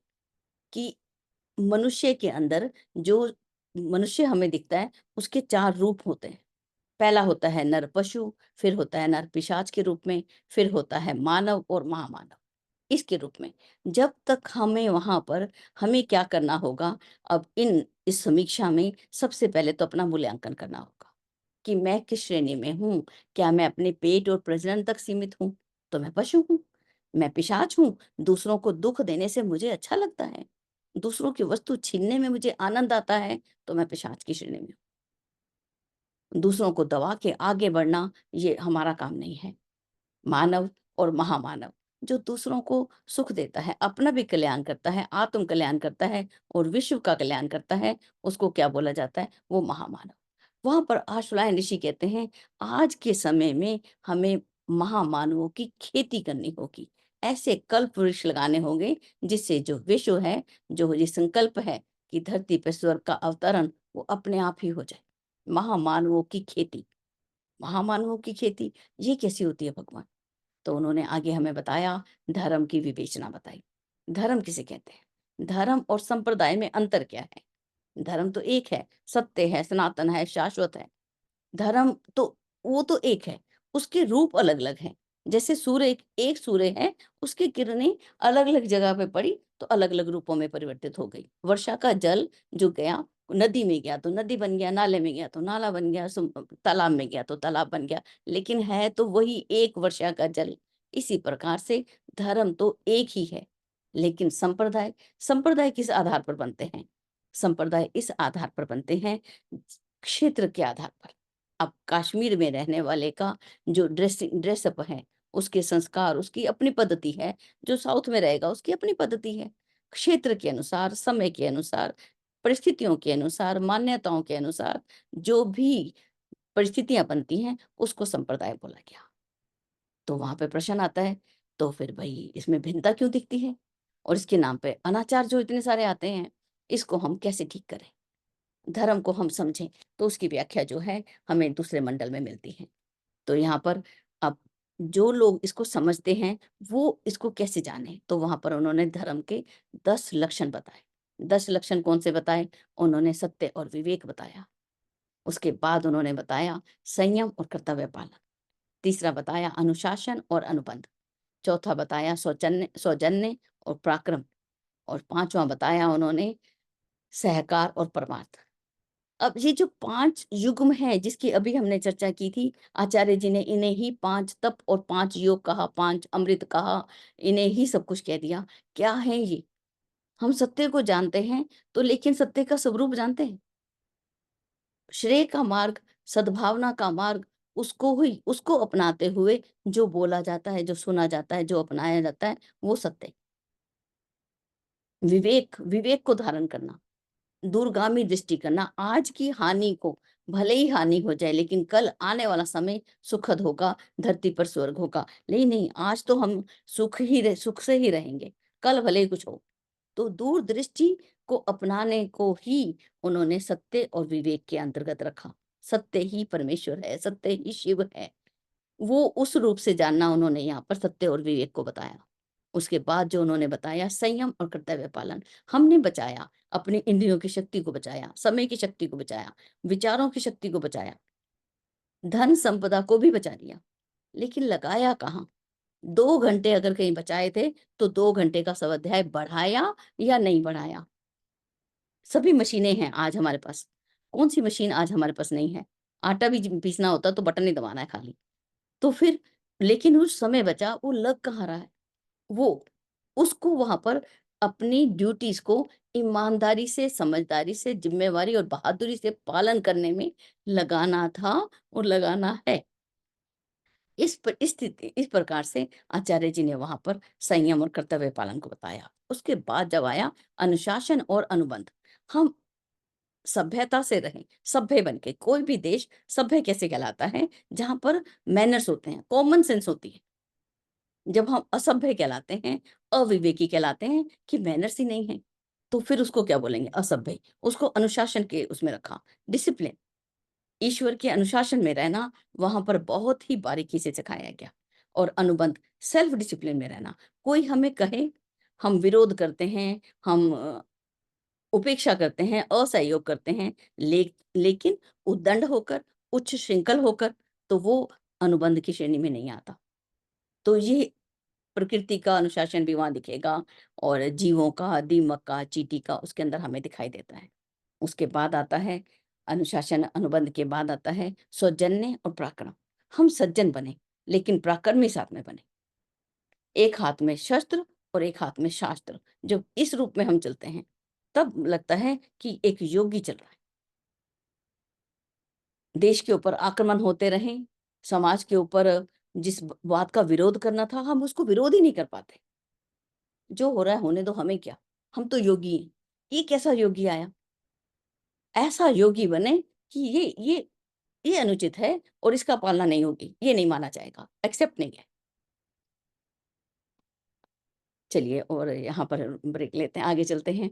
कि मनुष्य के अंदर जो मनुष्य हमें दिखता है, उसके 4 रूप होते हैं। पहला होता है नर पशु, फिर होता है नर पिशाच के रूप में, फिर होता है मानव और महामानव, इसके रूप में। जब तक हमें क्या करना होगा, अब इस समीक्षा में सबसे पहले तो अपना मूल्यांकन करना होगा, कि मैं किस श्रेणी में हूँ? क्या मैं अपने पेट और प्रजनन तक सीमित हूँ? तो मैं पशु हूँ। मैं पिशाच हूँ, दूसरों को दुःख देने से मुझे अच्छा लगता है। दूसरों की वस्तु छीनने में मुझे आनंद आता है, तो मैं पिशाच की श्रेणी में हूँ। दूसरों को दबा के आगे बढ़ना, ये हमारा काम नहीं है। मानव और महामानव, जो दूसरों को सुख देता है, अपना भी कल्याण करता है, आत्म कल्याण करता है और विश्व का कल्याण करता है, उसको क्या बोला जाता है? वो महामानव। वहाँ पर आशुलायन ऋषि कहते हैं, आज के समय में हमें महामानवों की खेती करनी होगी। ऐसे कल्प वृक्ष लगाने होंगे, जिससे जो विश्व है, जो ये संकल्प है कि धरती पे स्वर्ग का अवतरण, वो अपने आप ही हो जाए। महामानवों की खेती, महामानवों की खेती, ये कैसी होती है भगवान? तो उन्होंने आगे हमें बताया, धर्म की विवेचना बताई। धर्म किसे कहते हैं? धर्म और संप्रदाय में अंतर क्या है? धर्म तो एक है, सत्य है, सनातन है, शाश्वत है। धर्म तो वो तो एक है, उसके रूप अलग-अलग हैं। जैसे सूर्य एक सूर्य है, उसकी किरणें अलग-अलग जगह पे पड़ी तो अलग-अलग रूपों में परिवर्तित हो गई। वर्षा का जल जो गया, नदी में गया तो नदी बन गया, नाले में गया तो नाला बन गया, तालाब में गया तो तालाब बन गया, लेकिन है तो वही एक वर्षा का जल। इसी प्रकार से धर्म तो एक ही है, लेकिन संप्रदाय संप्रदाय किस आधार पर बनते हैं? संप्रदाय इस आधार पर बनते हैं, क्षेत्र के आधार पर। अब कश्मीर में रहने वाले का जो ड्रेसअप है, उसके संस्कार, उसकी अपनी पद्धति है। जो साउथ में रहेगा, उसकी अपनी पद्धति है। क्षेत्र के अनुसार, समय के अनुसार, परिस्थितियों के अनुसार, मान्यताओं के अनुसार जो भी परिस्थितियाँ बनती हैं, उसको संप्रदाय बोला गया। तो वहाँ पे प्रश्न आता है, तो फिर भई इसमें भिन्नता क्यों दिखती है? और इसके नाम पे अनाचार जो इतने सारे आते हैं, इसको हम कैसे ठीक करें? धर्म को हम समझें, तो उसकी व्याख्या जो है हमें दूसरे मंडल में मिलती है। तो यहाँ पर अब जो लोग इसको समझते हैं, वो इसको कैसे जानें? तो वहाँ पर उन्होंने धर्म के 10 लक्षण बताए। 10 लक्षण कौन से बताए? उन्होंने सत्य और विवेक बताया। उसके बाद उन्होंने बताया संयम और कर्तव्य पालन। तीसरा बताया अनुशासन और अनुबंध। चौथा बताया सौजन्य और पराक्रम। और पाँचवाँ बताया उन्होंने सहकार और परमार्थ। अब ये जो 5 युग्म हैं जिसकी अभी हमने चर्चा की थी, आचार्य जी ने इन्हें ही 5 तप और 5 योग कहा, 5 अमृत कहा, इन्हें ही सब कुछ कह दिया। क्या है ये? हम सत्य को जानते हैं, तो लेकिन सत्य का स्वरूप जानते हैं? श्रेय का मार्ग, सद्भावना का मार्ग, उसको अपनाते हुए जो बोला जाता है, जो सुना जाता है, जो अपनाया जाता है, वो सत्य है। विवेक को धारण करना, दूरगामी दृष्टि करना, आज की हानि को भले ही हानि हो जाए, लेकिन कल आने वाला समय सुखद होगा, धरती पर स्वर्ग होगा। नहीं, आज तो हम सुख से ही रहेंगे, कल भले ही कुछ हो। तो दूरदृष्टि को अपनाने को ही उन्होंने सत्य और विवेक के अंतर्गत रखा। सत्य ही परमेश्वर है, सत्य ही शिव है। वो उस रूप से जानना उन्होंने यहाँ पर सत्य और विवेक को बताया। उसके बाद जो उन्होंने बताया संयम और कर्तव्य पालन, हमने बचाया, अपनी इंद्रियों की शक्ति को बचाया, समय की शक्ति को बचाया, विचारों की शक्ति को बचाया, धन संपदा को भी बचा लिया, लेकिन लगाया कहाँ? 2 घंटे अगर कहीं बचाए थे, तो 2 घंटे का स्वाध्याय बढ़ाया या नहीं बढ़ाया? सभी मशीनें हैं आज हमारे पास। कौन-सी मशीन आज हमारे पास नहीं है? आटा भी ज पीसना होता तो बटन ही दबाना है खाली। तो फिर लेकिन उस समय बचा, वो लग कहाँ रहा है? वो उसको वहाँ पर अपनी ड्यूटीज़ को ईमानदारी से, समझदारी से, ज़िम्मेवारी और बहादुरी से पालन करने में लगाना था और लगाना है। इस प्रकार से आचार्य जी ने वहाँ पर संयम और कर्तव्य पालन को बताया। उसके बाद जब आया अनुशासन और अनुबंध, हम सभ्यता से रहें, सभ्य बन के। कोई भी देश सभ्य कैसे कहलाता है? जहाँ पर मैनर्स होते हैं, कॉमन सेंस होती है। जब हम असभ्य कहलाते हैं, अविवेकी कहलाते हैं कि मैनर्स ही नहीं है, तो फिर उसको क्या बोलेंगे? असभ्य। उसको अनुशासन के उसमें रखा, डिसिप्लिन, ईश्वर के अनुशासन में रहना, वहाँ पर बहुत ही बारीकी से सिखाया गया। और अनुबंध, सेल्फ डिसिप्लिन में रहना। कोई हमें कहे, हम विरोध करते हैं, हम उपेक्षा करते हैं, असहयोग करते हैं, लेकिन उद्दंड होकर, उच्च श्रृंखल होकर, तो वो अनुबंध की श्रेणी में नहीं आता। तो ये प्रकृति का अनुशासन भी वहाँ दिखेगा और जीवों का, दीमक का, चींटी का उसके अंदर हमें दिखाई देता है। उसके बाद आता है अनुशासन, अनुबंध के बाद आता है सौजन्य और पराक्रम। हम सज्जन बने, लेकिन पराक्रमी साथ में बने। एक हाथ में शस्त्र और एक हाथ में शास्त्र। जब इस रूप में हम चलते हैं, तब लगता है कि एक योगी चल रहा है। देश के ऊपर आक्रमण होते रहें, समाज के ऊपर जिस बात का विरोध करना था, हम उसको विरोध ही नहीं कर पाते। जो हो रहा है होने दो, हमें क्या? हम तो योगी हैं। ये कैसा योगी आया? ऐसा योगी बने कि ये अनुचित है और इसका पालना नहीं होगी, ये नहीं माना जाएगा, एक्सेप्ट नहीं है। चलिए और यहाँ पर ब्रेक लेते हैं, आगे चलते हैं।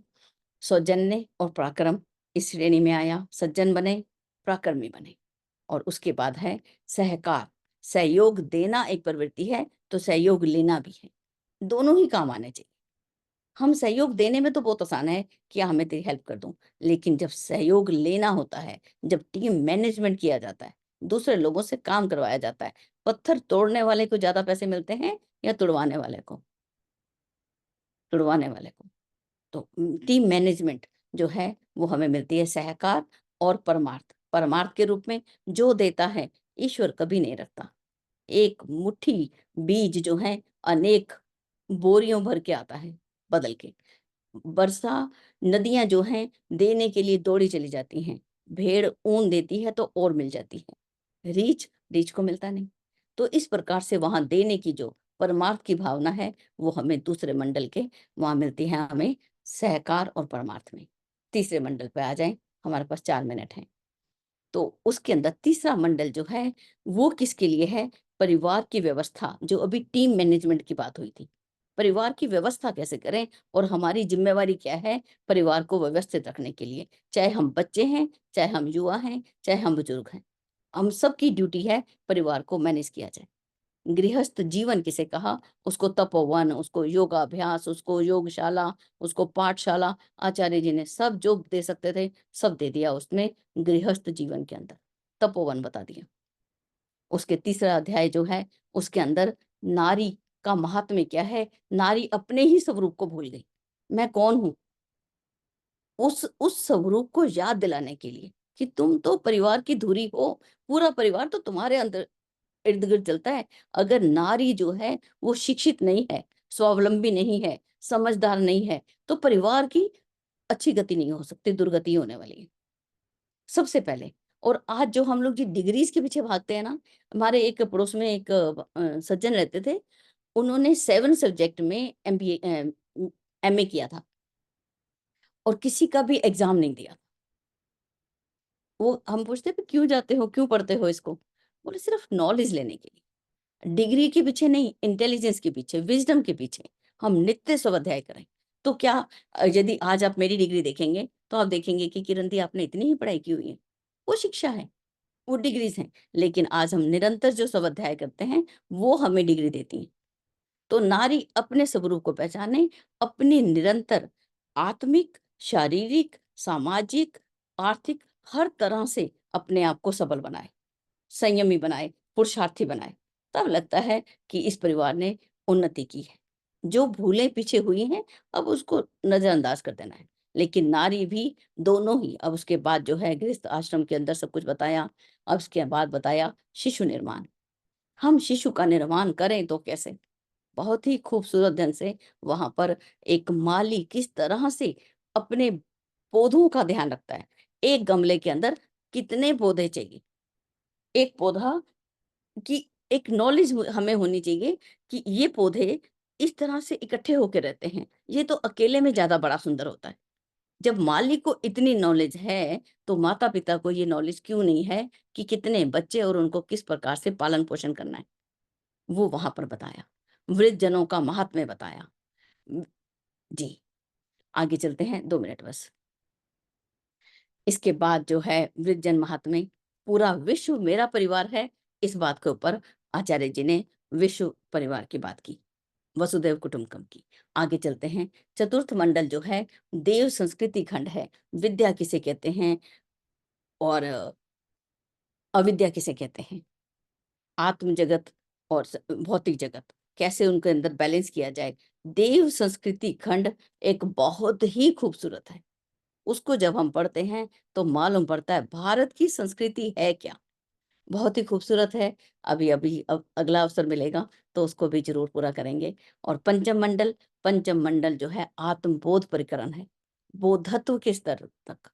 सौजन्य और पराक्रम इस श्रेणी में आया, सज्जन बने, पराक्रमी बने। और उसके बाद है सहकार, सहयोग देना एक प्रवृत्ति है, तो सहयोग लेना भी है। दोनों ही काम आने चाहिए। हम सहयोग देने में तो बहुत आसान है कि हाँ, मैं तेरी हेल्प कर दूँ। लेकिन जब सहयोग लेना होता है, जब टीम मैनेजमेंट किया जाता है, दूसरे लोगों से काम करवाया जाता है, पत्थर तोड़ने वाले को ज़्यादा पैसे मिलते हैं या तुड़वाने वाले को? तुड़वाने वाले को। तो टीम मैनेजमेंट जो है वो हमें मिलती है सहकार और परमार्थ। परमार्थ के रूप में जो देता है ईश्वर कभी नहीं रखता। एक मुट्ठी बीज जो है अनेक बोरियों भर के आता है बदल के। वर्षा नदियाँ जो हैं देने के लिए दौड़ी चली जाती हैं। भेड़ ऊन देती है तो और मिल जाती है। रीछ को मिलता नहीं। तो इस प्रकार से वहाँ देने की जो परमार्थ की भावना है वो हमें दूसरे मंडल के वहाँ मिलती है हमें सहकार और परमार्थ में। तीसरे मंडल पे आ जाएँ, हमारे पास 4 मिनट हैं। तो उसके अंदर तीसरा मंडल जो है वो किसके लिए है? परिवार की व्यवस्था, जो अभी टीम मैनेजमेंट की बात हुई थी। परिवार की व्यवस्था कैसे करें और हमारी ज़िम्मेवारी क्या है परिवार को व्यवस्थित रखने के लिए? चाहे हम बच्चे हैं, चाहे हम युवा हैं, चाहे हम बुजुर्ग हैं। हम सबकी ड्यूटी है परिवार को मैनेज किया जाए। गृहस्थ जीवन किसे कहा? उसको तपोवन, उसको योगाभ्यास, उसको योगशाला, उसको पाठशाला, आचार्य जी ने सब जो दे सकते थे, सब दे दिया उसमें गृहस्थ जीवन के अंदर, तपोवन बता दिया। उसके तीसरा अध्याय जो है, उसके अंदर नारी का महात्म्य क्या है? नारी अपने ही स्वरूप को भूल गई। मैं कौन हूँ? उस स्वरूप को याद दिलाने के लिए कि तुम तो परिवार की धुरी हो, पूरा परिवार तो तुम्हारे अंदर इर्द-गिर्द चलता है। अगर नारी जो है वो शिक्षित नहीं है, स्वावलंबी नहीं है, समझदार नहीं है, तो परिवार की अच्छी गति नहीं हो सकती, दुर्गति होने वाली है, सबसे पहले। और आज जो हम लोग जो डिग्रीज़ के पीछे भागते हैं ना, हमारे एक पड़ोस में एक सज्जन रहते थे, उन्होंने 7 सब्जेक्ट में एमए किया था और किसी का भी एग्ज़ाम नहीं दिया। वो हम पूछते हैं, "क्यों जाते हो? क्यों पढ़ते हो इसको?" बोले, "सिर्फ़ नॉलेज लेने के लिए।" डिग्री के पीछे नहीं, इंटेलिजेंस के पीछे, विज़डम के पीछे हम नित्य स्वाध्याय करें। तो क्या यदि आज आप मेरी डिग्री देखेंगे, तो आप देखेंगे कि किरण दी आपने इतनी ही पढ़ाई की हुई है। वो शिक्षा है, वो डिग्रीज़ हैं, लेकिन आज हम निरंतर जो स्वाध्याय करते हैं, वो हमें डिग्री देती हैं। तो नारी अपने स्वरूप को पहचाने, अपनी निरंतर आत्मिक, शारीरिक, सामाजिक, आर्थिक हर तरह से अपने आप को सबल बनाए। संयमी बनाए, पुरुषार्थी बनाए, तब लगता है कि इस परिवार ने उन्नति की है। जो भूलें पीछे हुई हैं, अब उसको नज़रअंदाज कर देना है। लेकिन नारी भी दोनों ही अब उसके बाद जो है गृहस्थ आश्रम के अंदर सब कुछ बताया, अब उसके बाद बताया शिशु निर्माण। हम शिशु का निर्माण करें तो कैसे? बहुत ही खूबसूरत ढंग से वहाँ पर एक माली किस तरह से अपने पौधों का ध्यान रखता है। एक गमले के अंदर कितने पौधे चाहिए? एक पौधा कि एक नॉलेज हमें होनी चाहिए कि ये पौधे इस तरह से इकट्ठे होके रहते हैं। ये तो अकेले में ज़्यादा बड़ा सुंदर होता है। जब माली को इतनी नॉलेज है, तो माता-पिता को ये नॉलेज क्यों नहीं है कि कितने बच्चे और उनको किस प्रकार से पालन-पोषण करना है? वो वहाँ पर बताया। वृद्धजनों का महात्म्य बताया। उम, जी, आगे चलते हैं 2 मिनट बस। इसके बाद जो है वृद्धजन महात्म्य, पूरा विश्व मेरा परिवार है, इस बात के ऊपर आचार्य जी ने विश्व परिवार की बात की। वसुधैव कुटुंबकम की। आगे चलते हैं, चतुर्थ मंडल जो है देव संस्कृति खंड है। विद्या किसे कहते हैं और अविद्या किसे कहते हैं? आत्म जगत और भौतिक जगत, कैसे उनके अंदर बैलेंस किया जाए। देव संस्कृति खंड एक बहुत ही खूबसूरत है। उसको जब हम पढ़ते हैं तो मालूम पड़ता है भारत की संस्कृति है क्या? बहुत ही खूबसूरत है। अभी-अभी अब अगला अवसर मिलेगा तो उसको भी ज़रूर पूरा करेंगे। और पंचम मंडल जो है आत्मबोध प्रकरण है। बोधत्व के स्तर तक,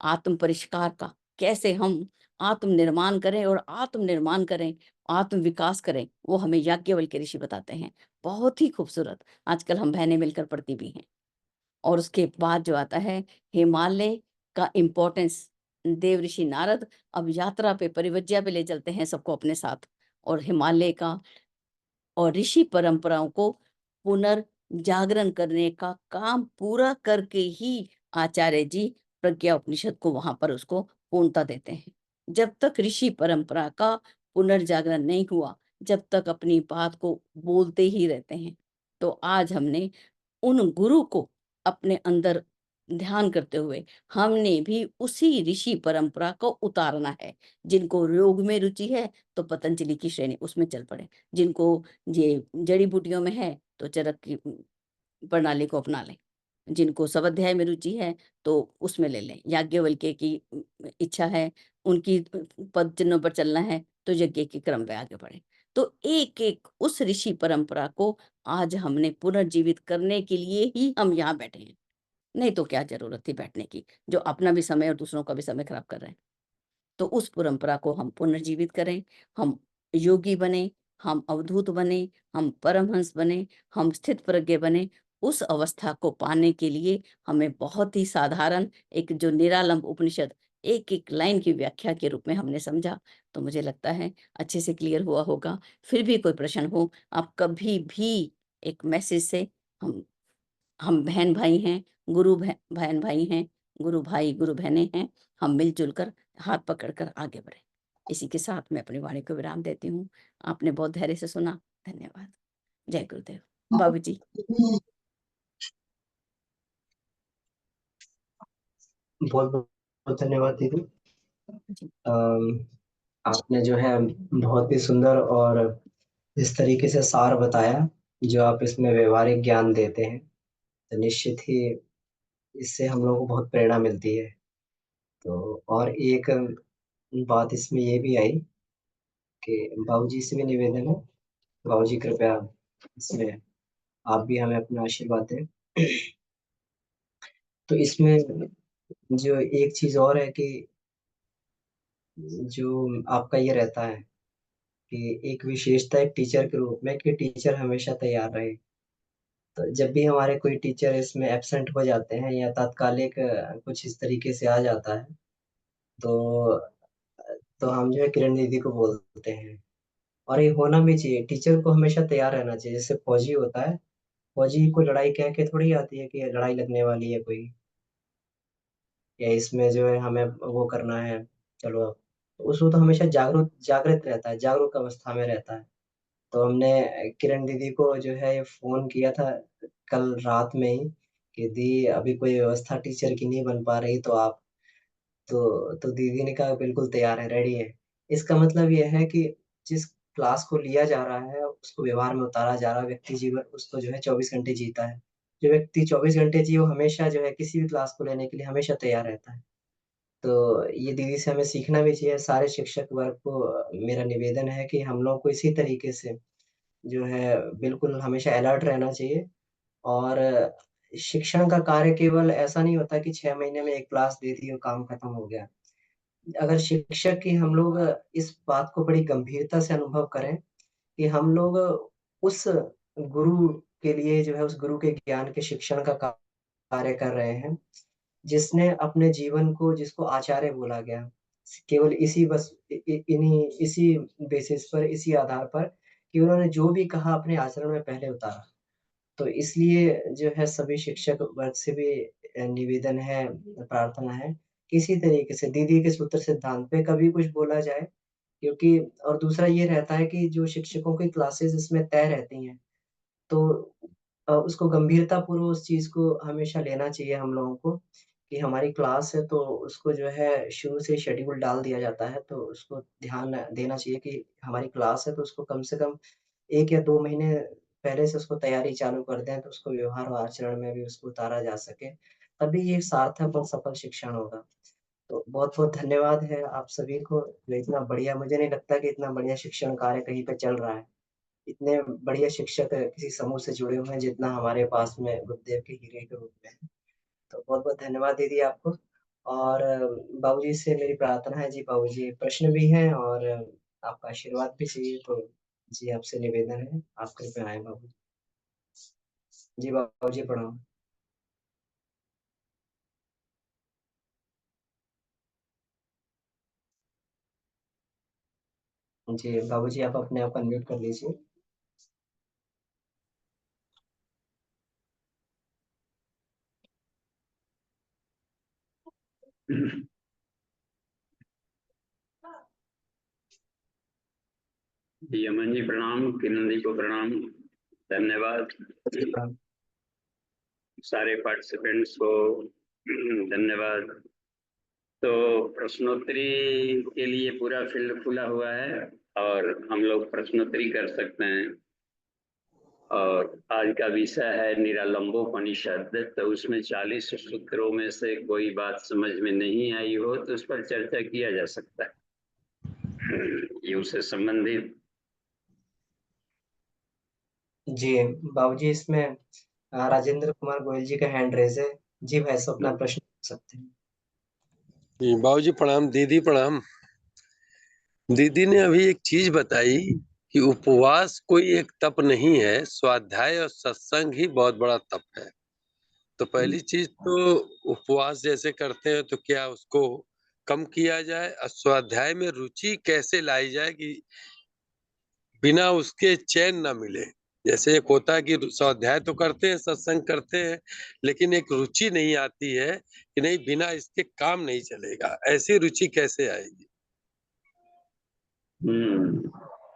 आत्म परिष्कार का, कैसे हम आत्म निर्माण करें और आत्म निर्माण करें, आत्म विकास करें, वो हमें याज्ञवल्क्य ऋषि बताते हैं। बहुत ही खूबसूरत, आजकल हम बहनें मिलकर पढ़ती भी हैं। और उसके बाद जो आता है हिमालय का इम्पोर्टेंस, देव ऋषि नारद अब यात्रा पे परिव्रज्या पे ले चलते हैं सबको अपने साथ और हिमालय का और ऋषि परंपराओं को पुनर्जागरण करने का काम पूरा करके ही आचार्य जी प्रज्ञा उपनिषद को वहां पर उसको पूर्णता देते हैं। जब तक ऋषि परंपरा का पुनर्जागरण नहीं हुआ, जब तक अपनी बात को बोलते ही रहते हैं। तो आज हमने उन गुरु को अपने अंदर ध्यान करते हुए हमने भी उसी ऋषि परंपरा को उतारना है। जिनको योग में रुचि है तो पतंजलि की श्रेणी उसमें चल पड़े, जिनको ये जड़ी बूटियों में है तो चरक की प्रणाली को अपना लें, जिनको स्वाध्याय में रुचि है तो उसमें ले लें, याज्ञवल्क्य की इच्छा है, उनकी पद चिन्हों पर चलना है तो यज्ञ के क्रम पे आगे बढ़े। तो एक एक उस ऋषि परंपरा को आज हमने पुनर्जीवित करने के लिए ही हम यहाँ बैठे हैं, नहीं तो क्या जरूरत थी बैठने की, जो अपना भी समय और दूसरों का भी समय खराब कर रहे हैं। तो उस परंपरा को हम पुनर्जीवित करें, हम योगी बने, हम अवधूत बने, हम परमहंस बने, हम स्थित प्रज्ञ बने। उस अवस्था को पाने के लिए हमें बहुत ही साधारण एक जो निरालंब उपनिषद एक एक लाइन की व्याख्या के रूप में हमने समझा, तो मुझे लगता है अच्छे से क्लियर हुआ होगा। फिर भी कोई प्रश्न हो, आप कभी भी एक मैसेज से, हम बहन भाई हैं, गुरु बहन भाई हैं, गुरु भाई गुरु बहनें हैं, हम मिलजुल कर हाथ पकड़कर आगे बढ़े। इसी के साथ मैं अपनी वाणी को विराम देती हूँ। आपने बहुत धैर्य से सुना, धन्यवाद। जय गुरुदेव। बाबूजी। बहुत बहुत धन्यवाद दीदी। जी। आपने जो है बहुत ही सुंदर और इस तरीके से सार बताया जो आप इसमें व्यवहारिक ज्ञान देते हैं, तो निश्चित ही इससे हम लोगों को बहुत प्रेरणा मिलती है। तो और एक बात इसमें ये भी आई कि बाबूजी से भी निवेदन है, बाबूजी कृपया इसमें आप भी हमें अपना आशीर्वाद दें। तो इसमें जो एक चीज और है कि जो आपका ये रहता है कि एक विशेषता एक टीचर के रूप में कि टीचर हमेशा तैयार रहे। तो जब भी हमारे कोई टीचर इसमें एब्सेंट हो जाते हैं या तात्कालिक कुछ इस तरीके से आ जाता है, तो हम जो है किरण दीदी को बोलते हैं। और ये होना भी चाहिए, टीचर को हमेशा तैयार रहना चाहिए। जैसे फौजी होता है, फौजी को लड़ाई कह के थोड़ी आती है कि लड़ाई लगने वाली है कोई, या इसमें जो है हमें वो करना है, चलो अब। तो उसको तो हमेशा जागरूक जागृत रहता है, जागरूक अवस्था में रहता है। तो हमने किरण दीदी को जो है ये फोन किया था कल रात में ही कि दी अभी कोई व्यवस्था टीचर की नहीं बन पा रही, तो आप तो दीदी ने कहा बिल्कुल तैयार है, रेडी है। इसका मतलब ये है कि जिस क्लास को लिया जा रहा है उसको व्यवहार में उतारा जा रहा है, व्यक्ति जीवन उसको जो है 24 घंटे जीता है। जो व्यक्ति 24 घंटे जिए वो हमेशा जो है किसी भी क्लास को लेने के लिए हमेशा तैयार रहता है। तो ये दीदी से हमें सीखना भी चाहिए। सारे शिक्षक वर्ग को मेरा निवेदन है कि हम लोग को इसी तरीके से जो है बिल्कुल हमेशा अलर्ट रहना चाहिए। और शिक्षण का कार्य केवल ऐसा नहीं होता कि 6 महीने में एक क्लास दे दी और काम खत्म हो गया। अगर शिक्षक की हम लोग इस बात को बड़ी गंभीरता से अनुभव करें कि हम लोग उस गुरु के लिए जो है उस गुरु के ज्ञान के शिक्षण का कार्य कर रहे हैं, जिसने अपने जीवन को जिसको आचार्य बोला गया, केवल इसी बस इन्हीं इसी बेसिस पर, इसी आधार पर कि उन्होंने जो भी कहा अपने आचरण में पहले उतारा। तो इसलिए जो है सभी शिक्षक वर्ग से भी निवेदन है, प्रार्थना है, किसी तरीके से दीदी के सूत्र सिद्धांत पे कभी कुछ बोला जाए। क्योंकि और दूसरा ये रहता है कि जो शिक्षकों की क्लासेस इसमें तय रहती हैं, तो उसको गंभीरतापूर्वक उस चीज़ को हमेशा लेना चाहिए हम लोगों को कि हमारी क्लास है, तो उसको जो है शुरू से शेड्यूल डाल दिया जाता है, तो उसको ध्यान देना चाहिए कि हमारी क्लास है, तो उसको कम से कम 1 या 2 महीने पहले से उसको तैयारी चालू कर दें, तो उसको व्यवहार और आचरण में भी उसको उतारा जा सके। तभी ये सार्थक और सफल शिक्षण होगा। तो बहुत-बहुत धन्यवाद है आप सभी को, जो इतना बढ़िया, मुझे नहीं लगता कि इतना बढ़िया शिक्षण कार्य कहीं पे चल रहा है। इतने बढ़िया शिक्षक किसी समूह से जुड़े हुए हैं जितना हमारे पास में गुरुदेव के हीरे के रूप में है। तो बहुत-बहुत धन्यवाद दीदी आपको। और बाबूजी से मेरी प्रार्थना है जी, बाबूजी प्रश्न भी हैं और आपका आशीर्वाद भी चाहिए, तो जी आपसे निवेदन है, आप कृपया आएँ बाबूजी। जी बाबूजी प्रणाम। जी बाबूजी आप अपने आप को अनम्यूट कर लीजिए। जी अमन जी प्रणाम, किरण दी को प्रणाम, धन्यवाद। जी प्रणाम। सारे पार्टिसिपेंट्स को धन्यवाद। तो प्रश्नोत्तरी के लिए पूरा फील्ड खुला हुआ है और हम लोग प्रश्नोत्तरी कर सकते हैं। और आज का विषय है निरालंबोपनिषद। तो उसमें 40 सूत्रों में से कोई बात समझ में नहीं आई हो तो उस पर चर्चा किया जा सकता है, ये उससे संबंधित। जी बाबूजी, इसमें राजेंद्र कुमार गोयल जी का हैंड रेज है। जी भाई साहब, अपना प्रश्न पूछ सकते हैं। जी बाबूजी प्रणाम। दीदी प्रणाम। दीदी ने अभी एक चीज बताई कि उपवास कोई एक तप नहीं है, स्वाध्याय और सत्संग ही बहुत बड़ा तप है। तो पहली चीज तो उपवास जैसे करते हैं तो क्या उसको कम किया जाए और स्वाध्याय में रुचि कैसे लाई जाए कि बिना उसके चैन ना मिले। जैसे एक होता है कि स्वाध्याय तो करते हैं, सत्संग करते हैं, लेकिन एक रुचि नहीं आती है कि नहीं बिना इसके काम नहीं चलेगा। ऐसी रुचि कैसे आएगी?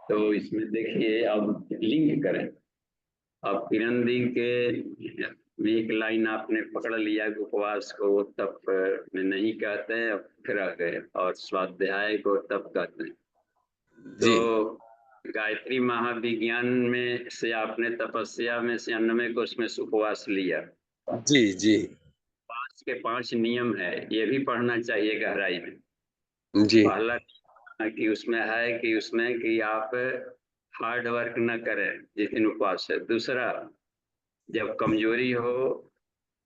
तो इसमें देखिए, अब लिंक करें। अब किरण दी के एक लाइन आपने पकड़ लिया कि उपवास को तप में नहीं कहते हैं, फिर आ गए और स्वाध्याय को तप कहते हैं। जी तो गायत्री महाविज्ञान में से आपने तपस्या में से 99 को उसमें से उपवास लिया। जी जी 5 के 5 नियम है, ये भी पढ़ना चाहिए गहराई में। जी पहला कि उसमें है कि उसमें कि आप हार्ड वर्क न करें जिस दिन उपवास है। दूसरा, जब कमजोरी हो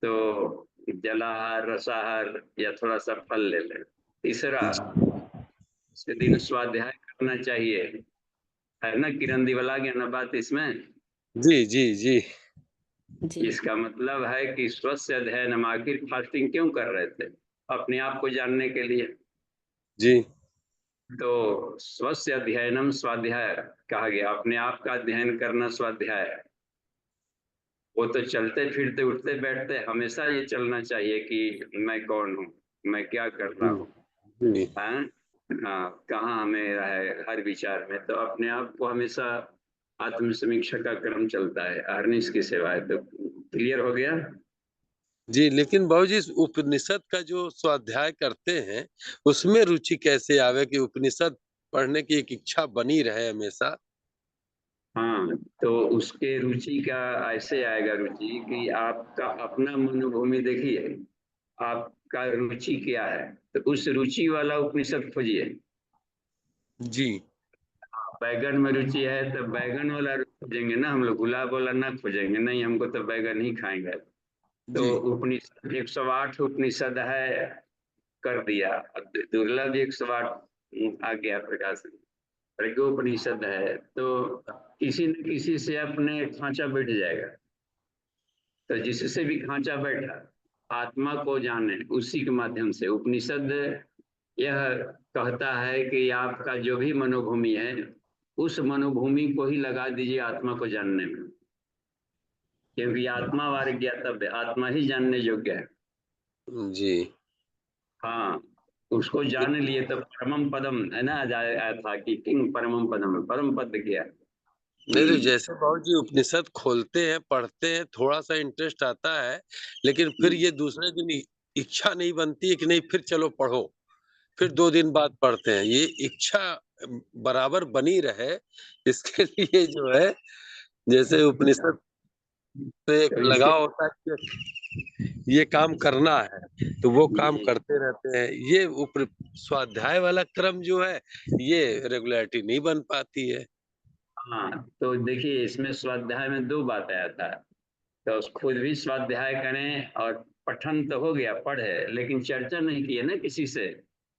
तो जलाहार, रसाहार या थोड़ा सा फल ले लें। तीसरा, उसके दिन स्वाध्याय करना चाहिए, है ना। किरण दिवला के ना बात इसमें। जी जी जी जी इसका मतलब है कि स्वस्थ अध्ययन, हम आखिर फास्टिंग क्यों कर रहे थे? अपने आप को जानने के लिए। जी तो स्वस्थ अध्ययनम स्वाध्याय कहा गया, अपने आप का अध्ययन करना स्वाध्याय है। वो तो चलते फिरते उठते बैठते हमेशा ये चलना चाहिए कि मैं कौन हूँ, मैं क्या कर रहा हूँ, जी हाँ हाँ, कहाँ मेरा है हर विचार में। तो अपने आप को हमेशा आत्मसमीक्षा का क्रम चलता है, अहरनिश की सेवा है। तो क्लियर हो गया। जी। लेकिन बाबूजी इस उपनिषद का जो स्वाध्याय करते हैं उसमें रुचि कैसे आवे कि उपनिषद पढ़ने की एक इच्छा बनी रहे हमेशा? हाँ, तो उसके रुचि का ऐसे आएगा रुचि कि आपका अपना मनोभूमि देखिए, आपका रुचि क्या है, तो उस रुचि वाला उपनिषद खोजिए। जी बैगन में रुचि है तो बैगन वाला खोजेंगे ना हम लोग, गुलाब वाला ना खोजेंगे, नहीं हमको तो बैगन ही खाएंगे। तो जी उपनिषद 108 उपनिषद है, कर दिया। अब दुर्लभ 108 आ गया प्रकाश, प्रज्ञोपनिषद है, तो किसी न किसी से अपने खांचा बैठ जाएगा। तो जिससे भी खांचा बैठा, आत्मा को जाने उसी के माध्यम से। उपनिषद यह कहता है कि आपका जो भी मनोभूमि है उस मनोभूमि को ही लगा दीजिए आत्मा को जानने में, क्योंकि आत्मा वार ज्ञातव्य, आत्मा ही जानने योग्य है। जी हाँ, उसको जान लिए तो परमम पदम है ना, आया था कि किंग परमम पदम, परम पद क्या। नहीं तो जैसे बाबूजी उपनिषद खोलते हैं, पढ़ते हैं, थोड़ा सा इंटरेस्ट आता है, लेकिन फिर ये दूसरे दिन इच्छा नहीं बनती है कि नहीं फिर चलो पढ़ो, फिर 2 दिन बाद पढ़ते हैं। ये इच्छा बराबर बनी रहे इसके लिए जो है, जैसे उपनिषद पे एक तो इसके लगाव होता है कि ये काम करना है तो वो काम करते रहते हैं। ये स्वाध्याय वाला क्रम जो है ये रेगुलरिटी नहीं बन पाती है। हाँ, तो देखिए इसमें स्वाध्याय में 2 बात आया था। तो खुद भी स्वाध्याय करें और पठन तो हो गया, पढ़े, लेकिन चर्चा नहीं की है ना किसी से,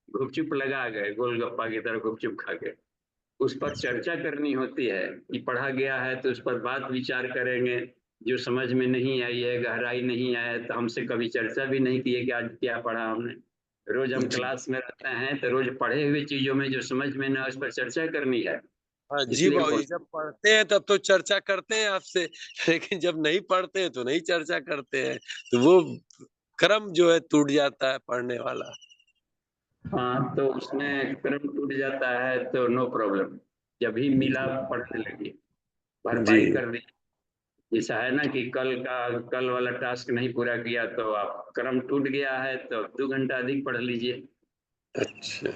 गुपचुप लगा गए गोलगप्पा की तरह गुपचुप खा के। उस पर चर्चा करनी होती है कि पढ़ा गया है तो उस पर बात विचार करेंगे। जो समझ में नहीं आई है, गहराई नहीं आया है, तो हमसे कभी चर्चा भी नहीं की है कि आज क्या पढ़ा हमने। रोज हम जी क्लास में रहते हैं तो रोज पढ़े हुए चीजों में जो समझ में ना, उस पर चर्चा करनी है। हाँ जी इसलिए बाबूजी, जब पढ़ते हैं तब तो चर्चा करते हैं आपसे, लेकिन जब नहीं पढ़ते हैं तो नहीं चर्चा करते हैं। तो वो क्रम जो है टूट जाता है पढ़ने वाला। हाँ, तो उसमें क्रम टूट जाता है तो नो प्रॉब्लम, जब भी मिला पढ़ने लगी, जी भरपाई कर दी। जैसा है ना कि कल वाला टास्क नहीं पूरा किया तो आप क्रम टूट गया है तो 2 घंटा अधिक पढ़ लीजिए। अच्छा,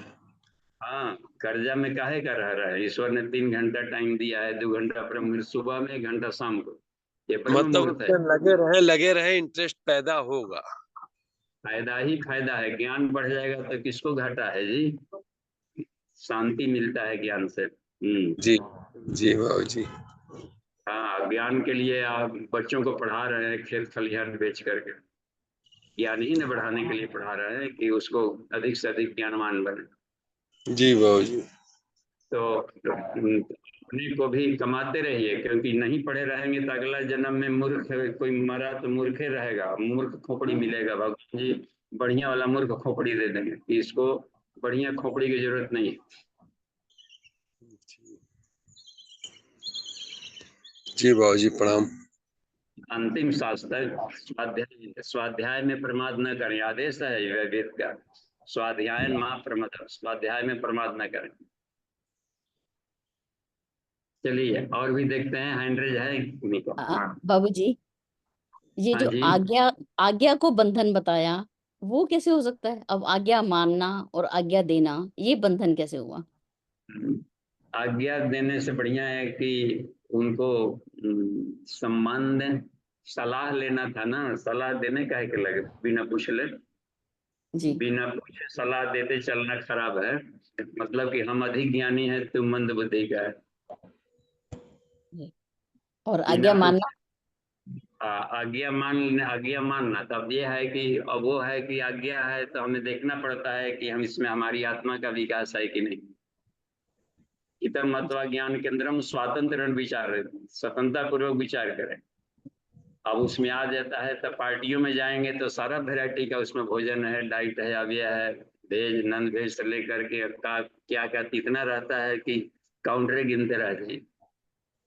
हाँ, कर्जा में काहे का रह रहा है? ईश्वर ने 3 घंटा टाइम दिया है, 2 घंटा ब्रह्म सुबह में, 1 घंटा शाम को। ये ब्रह्म मतलब मुहूर्त है। उसमें लगे रहे, इंटरेस्ट पैदा होगा। फायदा ही फायदा है। ज्ञान बढ़ जाएगा तो किसको घाटा है जी? शांति मिलता है ज्ञान से। जी जी बाबूजी। हाँ, ज्ञान के लिए आप बच्चों को पढ़ा रहे हैं खेत खलिहान बेच करके। ज्ञान ही न बढ़ाने के लिए पढ़ा रहे हैं कि उसको अधिक से अधिक ज्ञानवान बने। जी बाबूजी। तो अपने को भी कमाते रहिए, क्योंकि नहीं पढ़े रहेंगे तो अगला जन्म में मूर्ख, कोई मरा तो मूर्खे रहेगा, मूर्ख खोपड़ी मिलेगा। भगवान जी बढ़िया वाला मूर्ख खोपड़ी दे देंगे कि इसको बढ़िया खोपड़ी की जरूरत नहीं है। जी बाबूजी प्रणाम। अंतिम शास्त्र स्वाध्याय में प्रमाद न करें, आदेश है वेद का। स्वाध्याय मां प्रमद, स्वाध्याय में प्रमाद न करें। चलिए और भी देखते हैं, हैंड रेज है किन्हीं का? बाबूजी, ये हाँ जो जी। आज्ञा को बंधन बताया, वो कैसे हो सकता है? अब आज्ञा मानना और आज्ञा देना, ये बंधन कैसे हुआ? आज्ञा देने से बढ़िया है कि उनको सम्मान दें। सलाह लेना था ना, सलाह देने का है कि लगे बिना पूछ ले, जी। बिना पूछे सलाह देते चलना खराब है। मतलब कि हम अधिक ज्ञानी है, तू मंद बुद्धि का है। और बिना आज्ञा मानना, आज्ञा मानना तब ये है कि अब वो है कि आज्ञा है तो हमें देखना पड़ता है कि हम इसमें हमारी आत्मा का विकास है कि नहीं। इतर मत्वा ज्ञान केंद्र हम स्वतंत्र विचार, स्वतंत्रता पूर्वक विचार करें। अब उसमें आ जाता है तो पार्टियों में जाएंगे तो सारा वैरायटी का उसमें भोजन है, डाइट है, अव्यय है, वेज नॉन वेज से लेकर के क्या क्या इतना रहता है कि काउंटरे गिनते रह जाइए।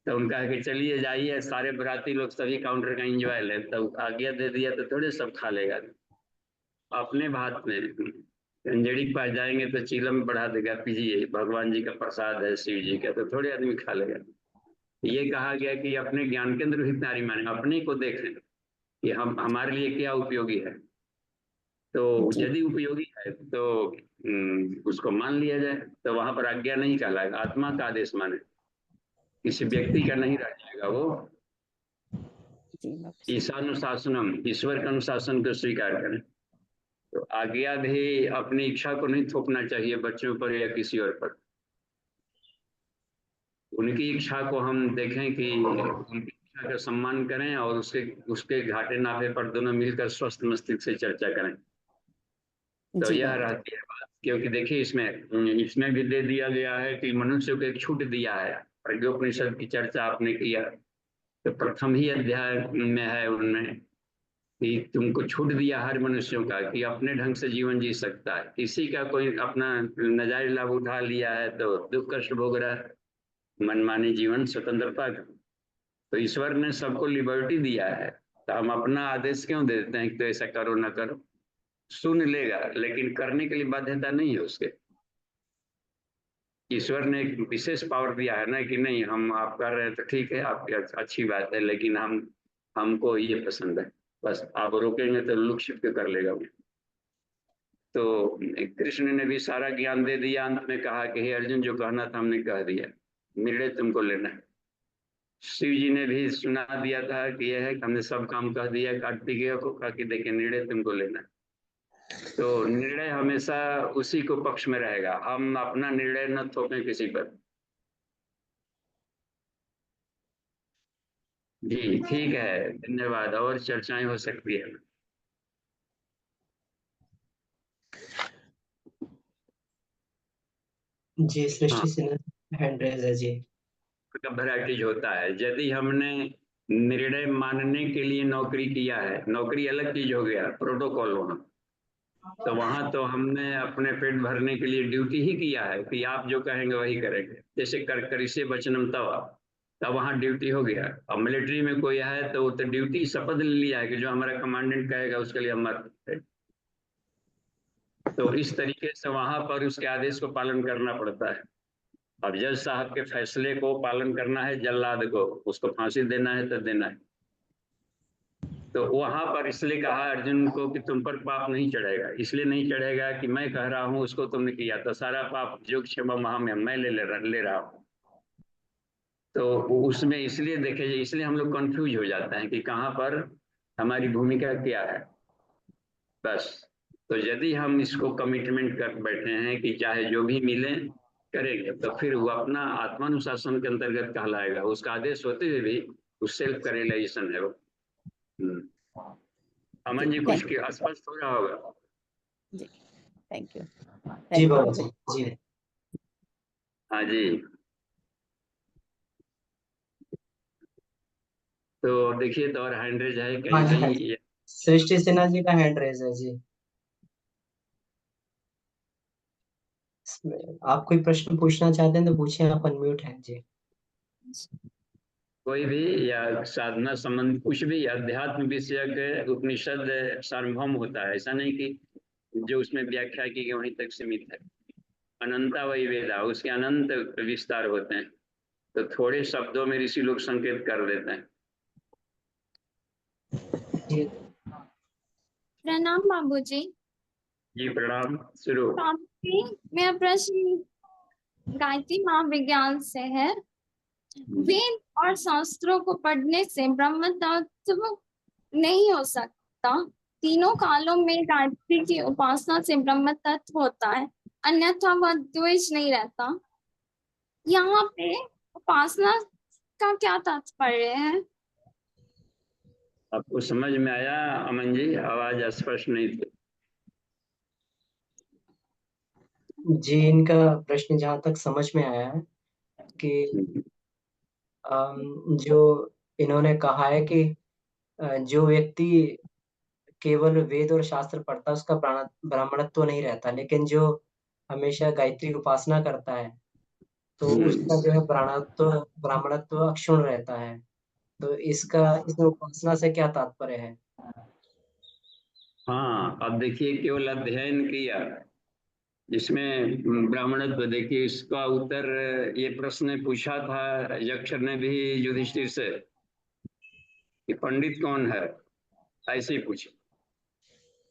तो उनका है कि चलिए जाइए, सारे बराती लोग सभी काउंटर का एंजॉय लें। तो आज्ञा दे दिया तो थोड़े सब खा लेगा। अपने भात में अंजड़ी के पास जाएंगे तो चीलम बढ़ा देगा, पीजिए भगवान जी का प्रसाद है, शिव जी का, तो थोड़े आदमी खा लेगा। ये कहा गया कि अपने ज्ञान केंद्र हितनारी माने, अपने को देखें कि हम हमारे लिए क्या उपयोगी है। तो यदि उपयोगी है तो उसको मान लिया जाए, तो वहां पर आज्ञा नहीं कहलाएगा, आत्मा का आदेश माने, किसी व्यक्ति का नहीं रह जाएगा वो। ईशानुशासनम, ईश्वर के अनुशासन को स्वीकार करें। तो आज्ञा भी अपनी इच्छा को नहीं थोपना चाहिए बच्चों पर या किसी और पर। उनकी इच्छा को हम देखें कि उनकी इच्छा का सम्मान करें और उसके घाटे नाफे पर दोनों मिलकर स्वस्थ मस्तिष्क से चर्चा करें। तो यह रहती है बात। क्योंकि देखिए इसमें भी दे दिया गया है कि मनुष्य को एक छूट दिया है। प्रज्ञोपनिषद की चर्चा आपने किया तो प्रथम ही अध्याय में है उनमें कि तुमको छूट दिया हर मनुष्यों का कि अपने ढंग से जीवन जी सकता है। किसी का कोई अपना नाजायज लाभ उठा लिया है तो दुख कष्ट भोग रहा है। मनमानी जीवन स्वतंत्रता का, तो ईश्वर ने सबको लिबर्टी दिया है। तो हम अपना आदेश क्यों देते हैं कि तो ऐसा करो ना करो? सुन लेगा लेकिन करने के लिए बाध्यता नहीं है उसके। ईश्वर ने एक विशेष पावर दिया है ना कि नहीं, हम आप कर रहे हैं तो ठीक है, आपकी अच्छी बात है, लेकिन हमको ये पसंद है, बस आप रोकेंगे तो लुक छिप के कर लेगा वो। तो कृष्ण ने भी सारा ज्ञान दे दिया, अंत में कहा कि हे अर्जुन जो कहना था हमने कह दिया, निर्णय तुमको लेना है। शिव जी ने भी सुना दिया था कि यह है कि हमने सब काम कह दिया कार्तिकेय को, कहा कि देखिए निर्णय तुमको लेना है। तो निर्णय हमेशा उसी को पक्ष में रहेगा, हम अपना निर्णय न थोपें किसी पर। जी ठीक है, धन्यवाद। और चर्चाएं हो सकती है। जी सृष्टि सिन्हा हैंड रेज है जी। का वैराइटीज होता है। यदि हमने निर्णय मानने के लिए नौकरी किया है, नौकरी अलग चीज हो गया, प्रोटोकॉल वहाँ, तो वहां तो हमने अपने पेट भरने के लिए ड्यूटी ही किया है कि आप जो कहेंगे वही करेंगे। जैसे करिष्ये वचनम तब वहाँ ड्यूटी हो गया। अब मिलिट्री में कोई है तो वो तो ड्यूटी शपथ ले लिया है कि जो हमारा कमांडेंट कहेगा उसके लिए हम मर। तो इस तरीके से वहां पर उसके आदेश को पालन करना पड़ता है। अब जज साहब के फैसले को पालन करना है, जल्लाद को उसको फांसी देना है तो देना है। तो वहां पर इसलिए कहा अर्जुन को कि तुम पर पाप नहीं चढ़ेगा। इसलिए नहीं चढ़ेगा कि मैं कह रहा हूं उसको तुमने किया, तो सारा पाप जो क्षमा महा में मैं ले रहा हूं। तो उसमें इसलिए देखे, इसलिए हम लोग कंफ्यूज हो जाते हैं कि कहाँ पर हमारी भूमिका क्या है। बस, तो यदि हम इसको कमिटमेंट कर बैठे हैं कि चाहे जो भी मिले करेंगे, तो फिर वो अपना आत्मानुशासन के अंतर्गत कहलाएगा। उसका आदेश होते हुए भी उस सेल्फ करेलाइजेशन है वो। अमन जी, कुछ स्पष्ट हो रहा होगा? जी, थैंक यू। जी बाबा जी। जी हाँ जी। तो देखिए, तो और हैंड रेज है हाँ कहीं जी, हाँ जी। कहीं? सृष्टि सिन्हा जी का हैंड रेज है जी। आप कोई प्रश्न पूछना चाहते हैं तो पूछिए, आप अनम्यूट हैं जी। कोई भी या साधना संबंध कुछ भी अध्यात्म विषयक उपनिषद सार्वभौम होता है, ऐसा नहीं कि जो उसमें व्याख्या की गई वहीं तक सीमित है। अनंता वही वेदा, उसके अनंत विस्तार होते हैं। तो थोड़े शब्दों में ऋषि लोग संकेत कर देते हैं। जी प्रणाम बाबूजी। जी प्रणाम। शुरू। बाबूजी, मेरा प्रश्न गायत्री महाविज्ञान से है। वेद और शास्त्रों को पढ़ने से ब्रह्म तत्व नहीं हो सकता। तीनों कालों में गायत्री की उपासना से ब्रह्म तत्व होता है, अन्यथा वह द्वेष नहीं रहता। यहाँ पे उपासना का क्या तात्पर्य है? आपको समझ में आया अमन जी? आवाज स्पष्ट नहीं थी। जी, इनका प्रश्न जहाँ तक समझ में आया है कि जो इन्होंने कहा है कि जो व्यक्ति केवल वेद और शास्त्र पढ़ता है उसका ब्राह्मणत्व नहीं रहता, लेकिन जो हमेशा गायत्री उपासना करता है तो उसका जो है ब्राह्मणत्व अक्षुण्ण रहता है। तो इसमें उपासना से क्या तात्पर्य है? हाँ, अब देखिए, केवल अध्ययन किया जिसमें ब्राह्मणत्व, देखिए इसका उत्तर ये प्रश्न पूछा था यक्ष ने भी युधिष्ठिर से कि पंडित कौन है, ऐसे ही पूछे।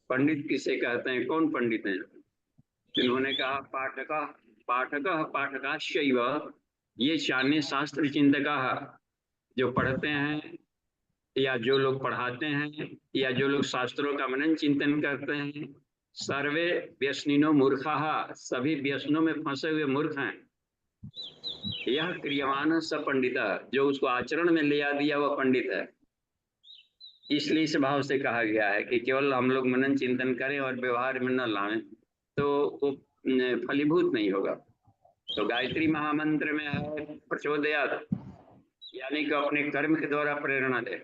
पंडित किसे कहते हैं, कौन पंडित हैं? इन्होंने कहा पाठक पाठकाश्चैव ये चान्य शास्त्र चिंतका, जो पढ़ते हैं या जो लोग पढ़ाते हैं या जो लोग शास्त्रों का मनन चिंतन करते हैं। सर्वे व्यसनिनो मूर्खा, सभी व्यसनों में फंसे हुए मूर्ख हैं। यह क्रियमाण स पंडित, जो उसको आचरण में ले आ दिया वह पंडित है। इसलिए इस भाव से कहा गया है कि केवल हम लोग मनन चिंतन करें और व्यवहार में न लाएं तो वो फलीभूत नहीं होगा। तो गायत्री महामंत्र में है प्रचोदयात्, यानी कि अपने कर्म के द्वारा प्रेरणा दे।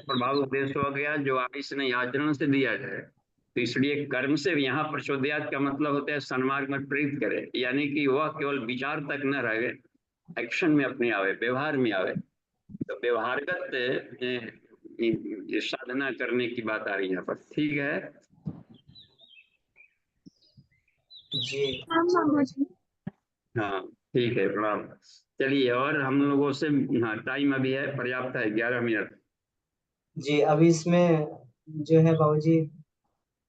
प्रभाव उपदेश हो गया जो आदेश नहीं आचरण से दिया जाए। तो इसलिए कर्म से यहाँ प्रचोदयात् का मतलब होता है सन्मार्ग में प्रेरित करे, यानी कि वह केवल विचार तक न रहे, एक्शन में अपने आवे, व्यवहार में आवे। तो व्यवहारगत साधना करने की बात आ रही है यहाँ पर। ठीक है जी हाँ बाबूजी। हाँ, ठीक है, प्रणाम। चलिए, और हम लोगों से, हाँ टाइम अभी है, पर्याप्त है, 11 मिनट। जी, अभी इसमें जो है बाबूजी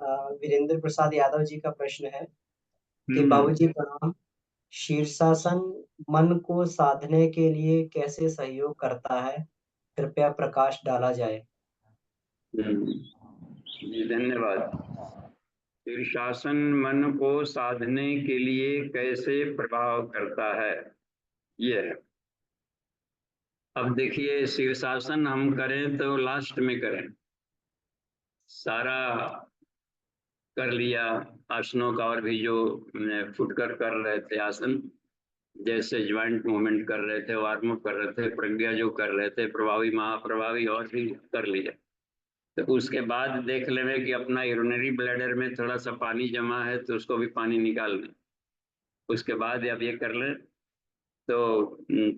वीरेंद्र प्रसाद यादव जी का प्रश्न है कि बाबूजी प्रणाम, शीर्षासन मन को साधने के लिए कैसे सहयोग करता है, कृपया प्रकाश डाला जाए। जी धन्यवाद। शीर्षासन मन को साधने के लिए कैसे प्रभाव करता है, ये है। अब देखिए, शीर्षासन हम करें तो लास्ट में करें, सारा कर लिया आसनों का, और भी जो फुटकर कर रहे थे आसन, जैसे ज्वाइंट मूवमेंट कर रहे थे, वार्म अप कर रहे थे, प्रज्ञा जो कर रहे थे, प्रभावी महाप्रभावी, और भी कर लिया। तो उसके बाद देख लेंगे कि अपना यूरिनरी ब्लैडर में थोड़ा सा पानी जमा है तो उसको भी पानी निकाल लें। उसके बाद आप ये कर लें तो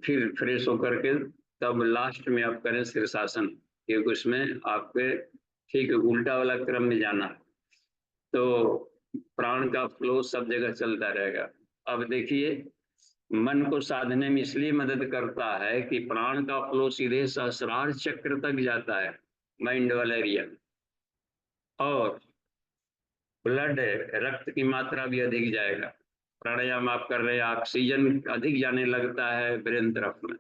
फिर फ्रेश होकर के तब लास्ट में आप करें शीर्षासन, क्योंकि उसमें आपके ठीक उल्टा वाला क्रम में जाना है, तो प्राण का फ्लो सब जगह चलता रहेगा। अब देखिए, मन को साधने में इसलिए मदद करता है कि प्राण का फ्लो सीधे सहस्रार चक्र तक जाता है, माइंड वाला एरिया, और ब्लड रक्त की मात्रा भी अधिक जाएगा। प्राणायाम आप कर रहे हैं, ऑक्सीजन अधिक जाने लगता है ब्रेन तरफ में,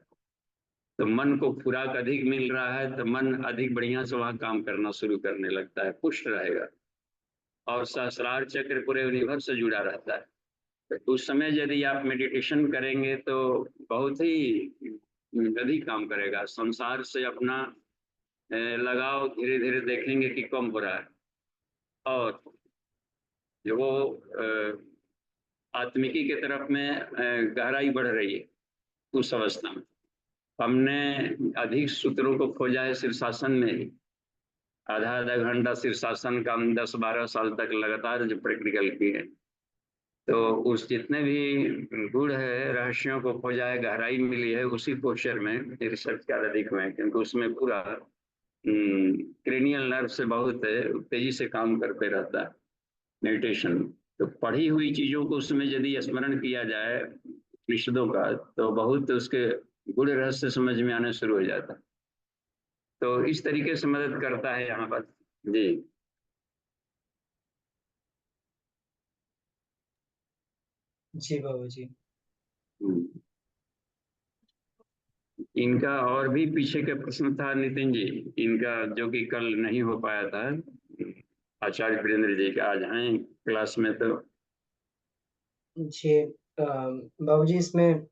तो मन को खुराक अधिक मिल रहा है, तो मन अधिक बढ़िया से वहां काम करना शुरू करने लगता है, पुष्ट रहेगा, और सहस्रार चक्र पूरे यूनिवर्स से जुड़ा रहता है। तो उस समय यदि आप मेडिटेशन करेंगे तो बहुत ही अधिक काम करेगा। संसार से अपना लगाव धीरे धीरे देखेंगे कि कम हो रहा है, और जो वो आत्मिकी के तरफ में गहराई बढ़ रही है उस अवस्था में। हमने अधिक सूत्रों को खोजा है शीर्षासन में ही, आधा घंटा शीर्षासन का हम 10-12 साल तक लगातार जो प्रैक्टिकल किए, तो उस जितने भी गुण है रहस्यों को खोजा है, गहराई मिली है, उसी पोस्चर में रिसर्च ज़्यादा अधिक हुए हैं, क्योंकि उसमें पूरा क्रेनियल नर्व से बहुत तेजी से काम करते रहता है मेडिटेशन। तो पढ़ी हुई चीजों को उसमें यदि स्मरण किया जाए विशदों का, तो बहुत उसके गुण रहस्य समझ में आने शुरू हो जाता है। तो इस तरीके से मदद करता है यहाँ पर जी। जी बाबूजी। इनका और भी पीछे का प्रश्न था नितिन जी, इनका जो कि कल नहीं हो पाया था, आचार्य वीरेंद्र जी का आज हैं क्लास में। तो जी बाबूजी, इसमें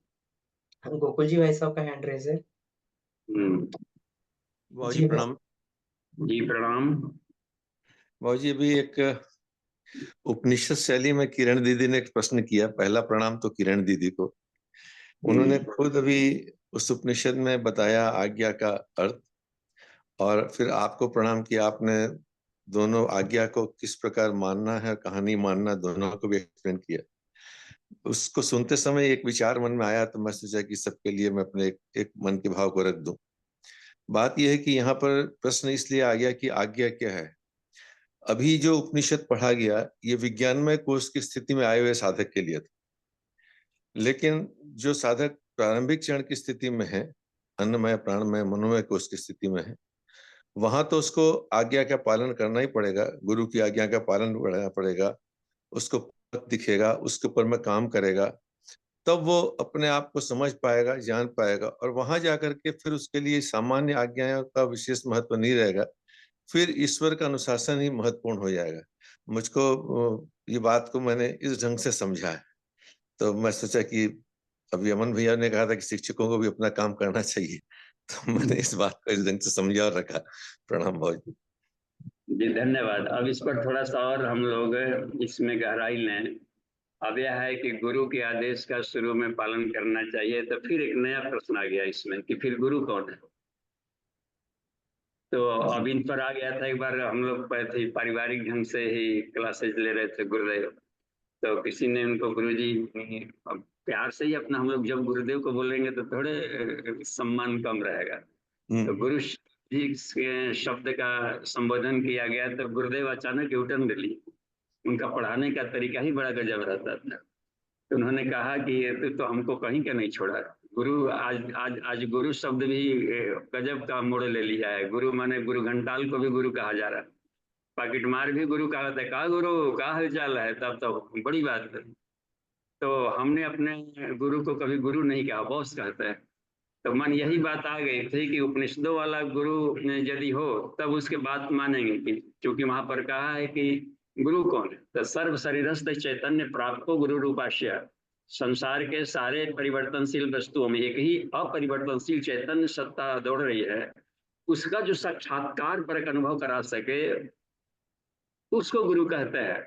गोकुल जी भाई साहब का हैंड रेज है। बाबूजी जी प्रणाम। जी प्रणाम। बाबूजी अभी एक उपनिषद शैली में किरण दीदी ने एक प्रश्न किया, पहला प्रणाम तो किरण दीदी को। उन्होंने खुद अभी उस उपनिषद में बताया आज्ञा का अर्थ, और फिर आपको प्रणाम किया, आपने दोनों आज्ञा को किस प्रकार मानना है, कहानी मानना, दोनों को भी एक्सप्लेन किया। उसको सुनते समय एक विचार मन में आया, तो मैं सोचा कि सबके लिए मैं अपने एक मन के भाव को रख दूं। बात यह है कि यहाँ पर प्रश्न इसलिए आ गया कि आज्ञा क्या है। अभी जो उपनिषद पढ़ा गया ये विज्ञानमय कोश की स्थिति में आए हुए साधक के लिए था, लेकिन जो साधक प्रारंभिक चरण की स्थिति में है, अन्नमय प्राणमय मनोमय कोश की स्थिति में है, वहां तो उसको आज्ञा का पालन करना ही पड़ेगा, गुरु की आज्ञा का पालन करना पड़ेगा, उसको पथ दिखेगा, उसके ऊपर में काम करेगा, तब वो अपने आप को समझ पाएगा, जान पाएगा, और वहां जाकर के फिर उसके लिए सामान्य आज्ञाओं का विशेष महत्व नहीं रहेगा, फिर ईश्वर का अनुशासन ही महत्वपूर्ण हो जाएगा। मुझको ये बात को मैंने इस ढंग से समझा है, तो मैं सोचा कि अभी अमन भैया ने कहा था कि शिक्षकों को भी अपना काम करना चाहिए, तो मैंने इस बात को इस ढंग से समझा और रखा। प्रणाम भाई जी धन्यवाद। अब इस पर थोड़ा सा और हम लोग इसमें गहराई लें। अब यह है कि गुरु के आदेश का शुरू में पालन करना चाहिए, तो फिर एक नया प्रश्न आ गया इसमें कि फिर गुरु कौन है। तो अब इन पर आ गया था, एक बार हम लोग पारिवारिक ढंग से ही क्लासेज ले रहे थे गुरुदेव, तो किसी ने उनको गुरुजी, प्यार से ही अपना हम लोग जब गुरुदेव को बोलेंगे तो थोड़े सम्मान कम रहेगा, तो गुरु जी के शब्द का संबोधन किया गया, तो गुरुदेव अचानक यूटर्न ले लिए। उनका पढ़ाने का तरीका ही बड़ा गजब रहता था। तो उन्होंने कहा कि ये तो हमको कहीं का नहीं छोड़ा, गुरु आज गुरु शब्द भी गजब का मोड़ ले लिया है। गुरु माने गुरु घंटाल को भी गुरु कहा जा रहा है, पाकिट मार भी गुरु कहा था, कहा गुरु का हाल चाल है, तब तो बड़ी बात है। तो हमने अपने गुरु को कभी गुरु नहीं कहा, बॉस कहते हैं। तो मन यही बात आ गई थी कि उपनिषदों वाला गुरु यदि हो तब उसके बात मानेंगे, कि क्योंकि वहां पर कहा है कि गुरु कौन है, तो सर्व शरीरस्थ चैतन्य प्राप्त गुरु रूपाश्य। संसार के सारे परिवर्तनशील वस्तुओं में एक ही अपरिवर्तनशील चैतन्य सत्ता दौड़ रही है, उसका जो साक्षात्कार पर अनुभव करा सके उसको गुरु कहते हैं।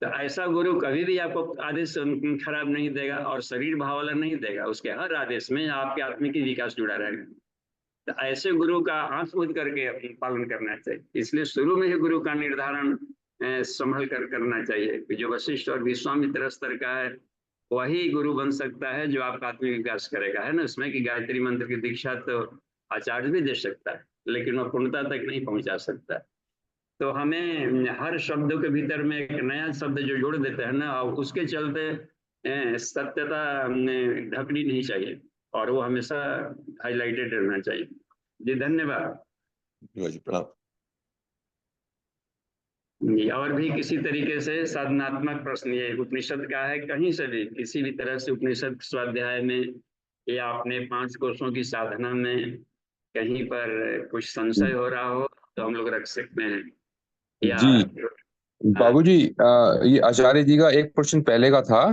तो ऐसा गुरु कभी भी आपको आदेश खराब नहीं देगा और शरीर भाव वाला नहीं देगा, उसके हर आदेश में आपके आत्मिक विकास जुड़ा रहेगा। तो ऐसे गुरु का आंख मूंद करके पालन करना चाहिए। इसलिए शुरू में ही गुरु का निर्धारण संभल कर करना चाहिए कि जो वशिष्ठ और विश्वामित्र स्तर का है वही गुरु बन सकता है जो आपका आत्मिक विकास करेगा। है ना, उसमें कि गायत्री मंत्र की दीक्षा तो आचार्य भी दे सकता है, लेकिन वह पूर्णता तक नहीं पहुंचा सकता। तो हमें हर शब्द के भीतर में एक नया शब्द जो जोड़ देते हैं ना, उसके चलते सत्यता ढकनी नहीं चाहिए और वो हमेशा हाईलाइटेड रहना चाहिए। जी धन्यवाद। बाबूजी प्रणाम। जी, और भी किसी तरीके से साधनात्मक प्रश्न ये उपनिषद का है, कहीं से भी किसी भी तरह से उपनिषद स्वाध्याय में या अपने 5 कोषों की साधना में कहीं पर कुछ संशय हो रहा हो तो हम लोग रख सकते हैं या जी बाबूजी, ये आचार्य जी का एक प्रश्न पहले का था।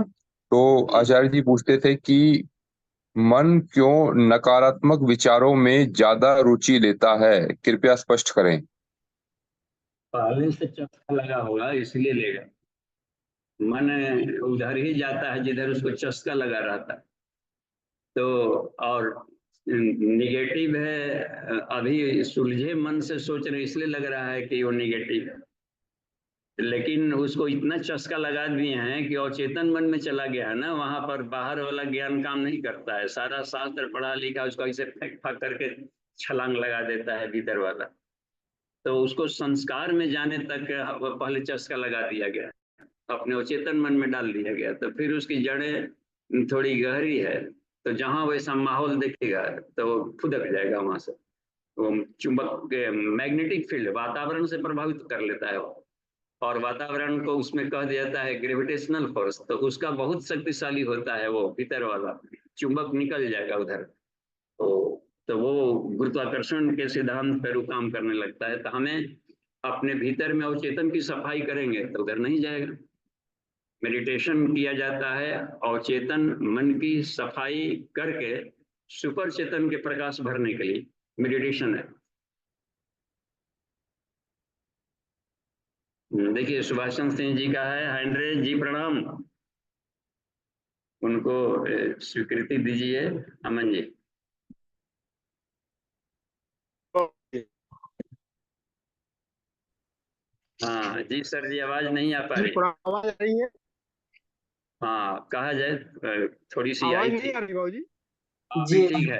तो आचार्य जी पूछते थे कि मन क्यों नकारात्मक विचारों में ज्यादा रुचि लेता है, कृपया स्पष्ट करें। पहले से चस्का लगा होगा इसलिए लेगा। मन उधर ही जाता है जिधर उसको चस्का लगा रहता है। तो और निगेटिव है, अभी सुलझे मन से सोच रहे इसलिए लग रहा है कि वो निगेटिव है, लेकिन उसको इतना चस्का लगा दिए हैं कि अवचेतन मन में चला गया है ना, वहां पर बाहर वाला ज्ञान काम नहीं करता है। सारा शास्त्र पढ़ा लिखा उसको ऐसे फेंक फाक करके छलांग लगा देता है भीतर वाला। तो उसको संस्कार में जाने तक पहले चस्का लगा दिया गया, अपने अवचेतन मन में डाल दिया गया। तो फिर उसकी जड़ें थोड़ी गहरी है, तो जहां वैसा माहौल देखेगा तो वो फुदक जाएगा वहां से। वो चुंबक मैग्नेटिक फील्ड वातावरण से प्रभावित कर लेता है वो, और वातावरण को उसमें कह दिया जाता है ग्रेविटेशनल फोर्स, तो उसका बहुत शक्तिशाली होता है वो भीतर वाला चुंबक, निकल जाएगा उधर। तो वो गुरुत्वाकर्षण के सिद्धांत पर काम करने लगता है। तो हमें अपने भीतर में अवचेतन की सफाई करेंगे तो उधर नहीं जाएगा। मेडिटेशन किया जाता है अवचेतन मन की सफाई करके सुपर चेतन के प्रकाश भरने के लिए मेडिटेशन है। देखिए सुभाष चंद्र सिंह जी का है हैंड्रेज जी, प्रणाम, उनको स्वीकृति दीजिए। अमन जी। हाँ जी सर जी, आवाज नहीं आ पा रही। आवाज आ रही है? हाँ कहा जाए, थोड़ी सी आवाज आई नहीं थी। आ रही बाबूजी? जी ठीक है।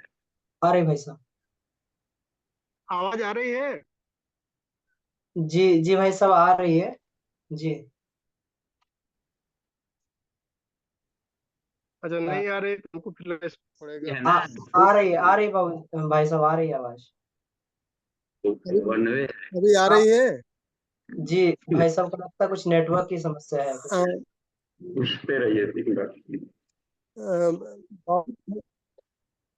आ रहे भाई साहब। आवाज आ रही है? जी जी भाई साहब आ रही है जी। अच्छा नहीं आ रही तो हमको फिर लगाना पड़ेगा। है ना, आ रही बाबू भाई साहब, आ रही है आवाज। One way. अभी आ रही है? जी भाई साहब को लगता है कुछ नेटवर्क की समस्या है कुछ। उस पे रहिए दिन भर।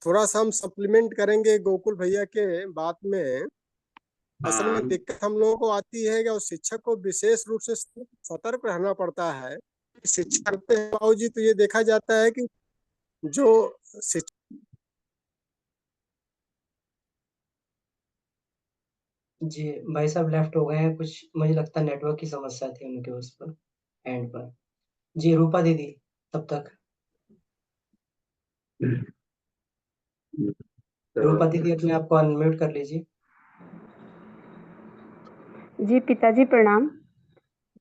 थोड़ा सा हम सप्लीमेंट करेंगे गोकुल भैया के बात में। असल में दिक्कत हम लोगों को आती है कि शिक्षक को विशेष रूप से सतर्क रहना पड़ता है। शिक्षा करते हैं बाबूजी तो ये देखा जाता है कि जो शिक्षक जी भाई साहब लेफ्ट हो गए हैं कुछ, मुझे लगता है नेटवर्क की समस्या थी उनके उस पर एंड पर। जी रूपा दीदी तब तक। रूपा दीदी अपने आप को अनम्यूट कर लीजिए। जी पिताजी प्रणाम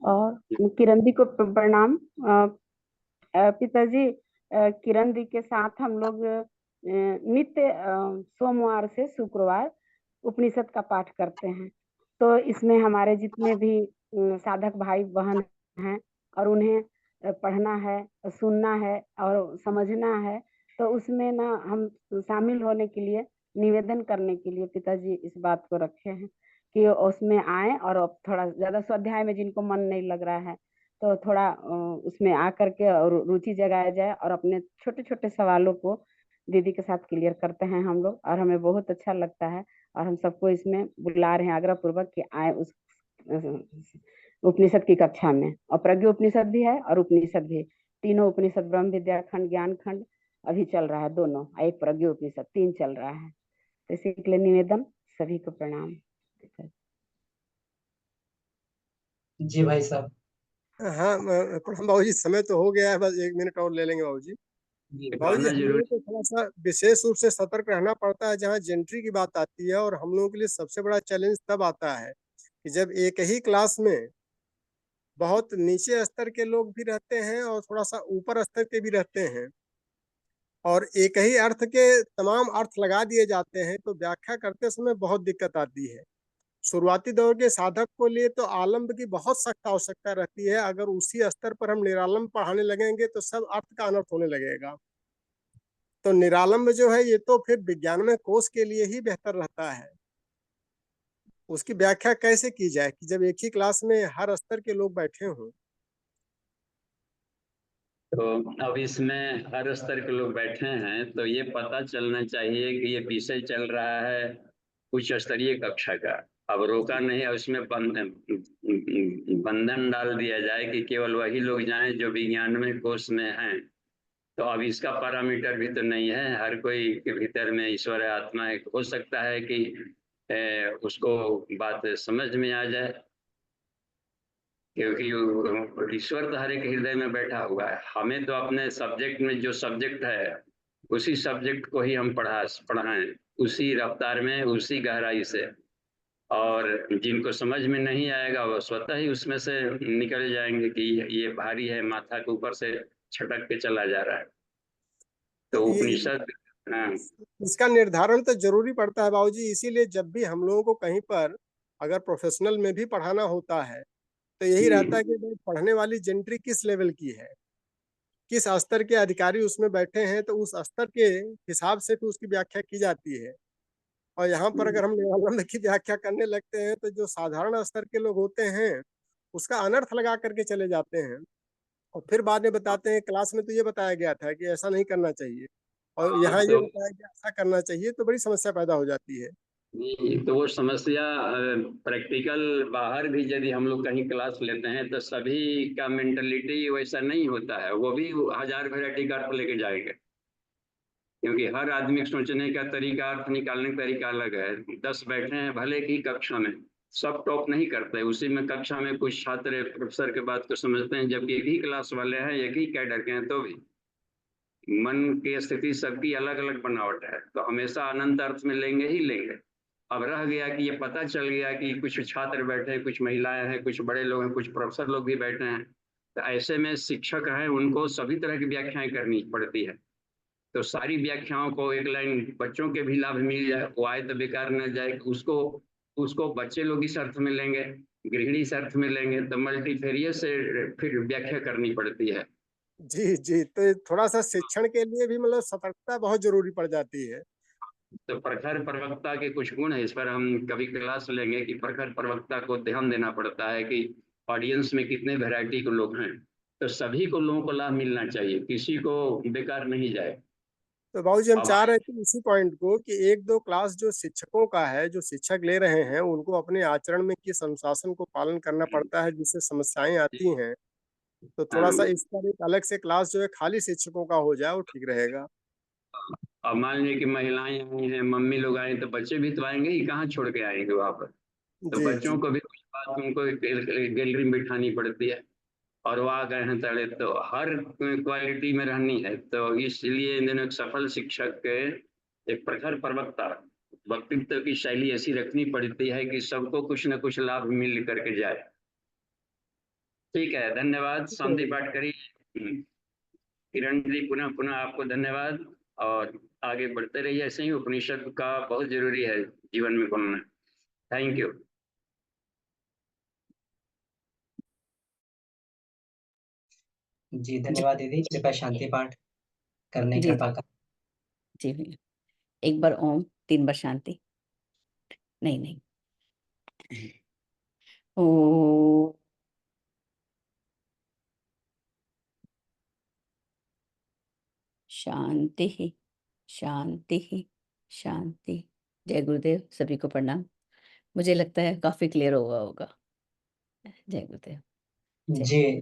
और किरण दी को प्रणाम। पिताजी किरण दी के साथ हम लोग नित्य सोमवार से शुक्रवार उपनिषद का पाठ करते हैं। तो इसमें हमारे जितने भी साधक भाई बहन हैं और उन्हें पढ़ना है, सुनना है और समझना है, तो उसमें ना हम शामिल होने के लिए, निवेदन करने के लिए पिताजी इस बात को रखे हैं कि उसमें आए और अब थोड़ा ज्यादा स्वाध्याय में जिनको मन नहीं लग रहा है तो थोड़ा उसमें आ करके और रुचि जगाया जाए और अपने छोटे छोटे सवालों को दीदी के साथ क्लियर करते हैं हम लोग, और हमें बहुत अच्छा लगता है। और हम सबको इसमें बुला रहे हैं आग्रह पूर्वक कि आए उस उपनिषद की कक्षा में। और प्रज्ञा उपनिषद भी है और उपनिषद भी, तीनों उपनिषद, ब्रह्म विद्या खंड, ज्ञान खंड अभी चल रहा है दोनों, एक प्रज्ञा उपनिषद, 3 चल रहा है। तो इसी के लिए निवेदन, सभी को प्रणाम। जी भाई साहब। हाँ बाबूजी समय तो हो गया है, बस 1 मिनट और ले लेंगे बाबूजी। बाबूजी हम लोगों को थोड़ा सा विशेष रूप से सतर्क रहना पड़ता है जहाँ जेंट्री की बात आती है। और हम लोगों के लिए सबसे बड़ा चैलेंज तब आता है कि जब एक ही क्लास में बहुत नीचे स्तर के लोग भी रहते हैं और थोड़ा सा ऊपर स्तर के भी रहते हैं, और एक ही अर्थ के तमाम अर्थ लगा दिए जाते हैं, तो व्याख्या करते समय बहुत दिक्कत आती है। शुरुआती दौर के साधक को लिए तो आलम्ब की बहुत सख्त आवश्यकता रहती है। अगर उसी स्तर पर हम निरालंब पढ़ाने लगेंगे तो सब अर्थ का अनर्थ होने लगेगा। तो निरालंब जो है ये तो फिर विज्ञानमय कोश के लिए ही बेहतर रहता है। उसकी व्याख्या कैसे की जाए कि जब एक ही क्लास में हर स्तर के लोग बैठे हों? तो अब इसमें हर स्तर के लोग बैठे हैं तो ये पता चलना चाहिए कि ये विषय चल रहा है उच्च स्तरीय कक्षा का। अब रोका नहीं है, उसमें बंधन डाल दिया जाए कि केवल वही लोग जाएं जो विज्ञानमय कोर्स में हैं। तो अब इसका पैरामीटर भी तो नहीं है, हर कोई के भीतर में ईश्वर आत्मा है। हो सकता है कि उसको बात समझ में आ जाए, क्योंकि ईश्वर तो हर एक हृदय में बैठा हुआ है। हमें तो अपने सब्जेक्ट में जो सब्जेक्ट है उसी सब्जेक्ट को ही हम पढ़ाएं उसी रफ्तार में, उसी गहराई से। और जिनको समझ में नहीं आएगा वो स्वतः ही उसमें से निकल जाएंगे कि ये भारी है, माथा के ऊपर से छटक के चला जा रहा है। तो तो ये उपनिषद इसका निर्धारण तो जरूरी पड़ता है बाबूजी। इसीलिए जब भी हम लोगों को कहीं पर अगर प्रोफेशनल में भी पढ़ाना होता है तो यही रहता है कि भाई पढ़ने वाली जेंट्री किस लेवल की है, किस स्तर के अधिकारी उसमें बैठे हैं, तो उस स्तर के हिसाब से फिर उसकी व्याख्या की जाती है। और यहाँ पर अगर हम निरालंब की व्याख्या करने लगते हैं तो जो साधारण स्तर के लोग होते हैं उसका अनर्थ लगा करके चले जाते हैं और फिर बाद में बताते हैं क्लास में तो ये बताया गया था कि ऐसा नहीं करना चाहिए और यहाँ ये तो बताया गया ऐसा करना चाहिए, तो बड़ी समस्या पैदा हो जाती है। तो वो समस्या प्रैक्टिकल बाहर भी यदि हम लोग कहीं क्लास लेते हैं तो सभी का मेंटलिटी वैसा नहीं होता है। वो भी 1000 वैरायटी का अर्थ लेके जाएंगे, क्योंकि हर आदमी सोचने का तरीका, अर्थ निकालने का तरीका अलग है। 10 बैठे हैं भले ही कक्षा में, सब टॉप नहीं करते। उसी में कक्षा में कुछ छात्र प्रोफेसर के बात को समझते हैं, जबकि एक ही क्लास वाले हैं, एक ही कैडर के हैं, तो भी मन की स्थिति सबकी अलग अलग बनावट है। तो हमेशा अनंत अर्थ में लेंगे ही लेंगे। अब रह गया कि ये पता चल गया कि कुछ छात्र बैठे हैं, कुछ महिलाएं हैं, कुछ बड़े लोग हैं, कुछ प्रोफेसर लोग भी बैठे हैं, तो ऐसे में शिक्षक हैं, उनको सभी तरह की व्याख्याएं करनी पड़ती है। तो सारी व्याख्याओं को एक लाइन बच्चों के भी लाभ मिल जाए, वो आए तो बेकार न जाए। उसको उसको बच्चे लोग इस अर्थ में लेंगे, गृहिणी इस अर्थ में लेंगे, तो मल्टीफेरियस से फिर व्याख्या करनी पड़ती है। जी तो थोड़ा सा शिक्षण के लिए भी मतलब सतर्कता बहुत जरूरी पड़ जाती है। तो प्रखर प्रवक्ता के कुछ गुण है, इस पर हम कभी क्लास लेंगे कि प्रखर प्रवक्ता को ध्यान देना पड़ता है कि ऑडियंस में कितने वैरायटी के लोग हैं, तो सभी को लोगों को लाभ मिलना चाहिए, किसी को बेकार नहीं जाए। तो बाबूजी हम अब चाह रहे थे इसी पॉइंट को कि 1-2 क्लास जो शिक्षकों का है, जो शिक्षक ले रहे हैं, उनको अपने आचरण में किस अनुशासन को पालन करना पड़ता है जिससे समस्याएं आती हैं, तो थोड़ा सा इस पर एक अलग से क्लास जो है खाली शिक्षकों का हो जाए वो ठीक रहेगा। अब मान लीजिए कि महिलाएं आई हैं, मम्मी लोग आए, तो बच्चे भी तो आएंगे ही, कहाँ छोड़ के आएंगे वहां पर। तो जी बच्चों को भी कुछ बात उनको गैलरी में बिठानी पड़ती है, और वो आ गए हैं तड़े, तो हर क्वालिटी में रहनी है। तो इसलिए इन दिनों एक सफल शिक्षक के एक प्रखर प्रवक्ता वक्तृत्व की शैली ऐसी रखनी पड़ती है कि सबको कुछ न कुछ लाभ मिल करके जाए। ठीक है, धन्यवाद। शांति पाठ करिए। किरण जी, पुनः पुनः आपको धन्यवाद, और आगे बढ़ते रहिए ऐसे ही। उपनिषद का बहुत जरूरी है जीवन में बोलना। Thank you. जी धन्यवाद दीदी। कृपया शांति पाठ करने जी कृपा कर। जी भैया, एक बार ओम, 3 बार शांति। नहीं ओ शांति शांति शांति। जय गुरुदेव, सभी को प्रणाम। मुझे लगता है काफी क्लियर हुआ होगा। जय गुरुदेव। जय जी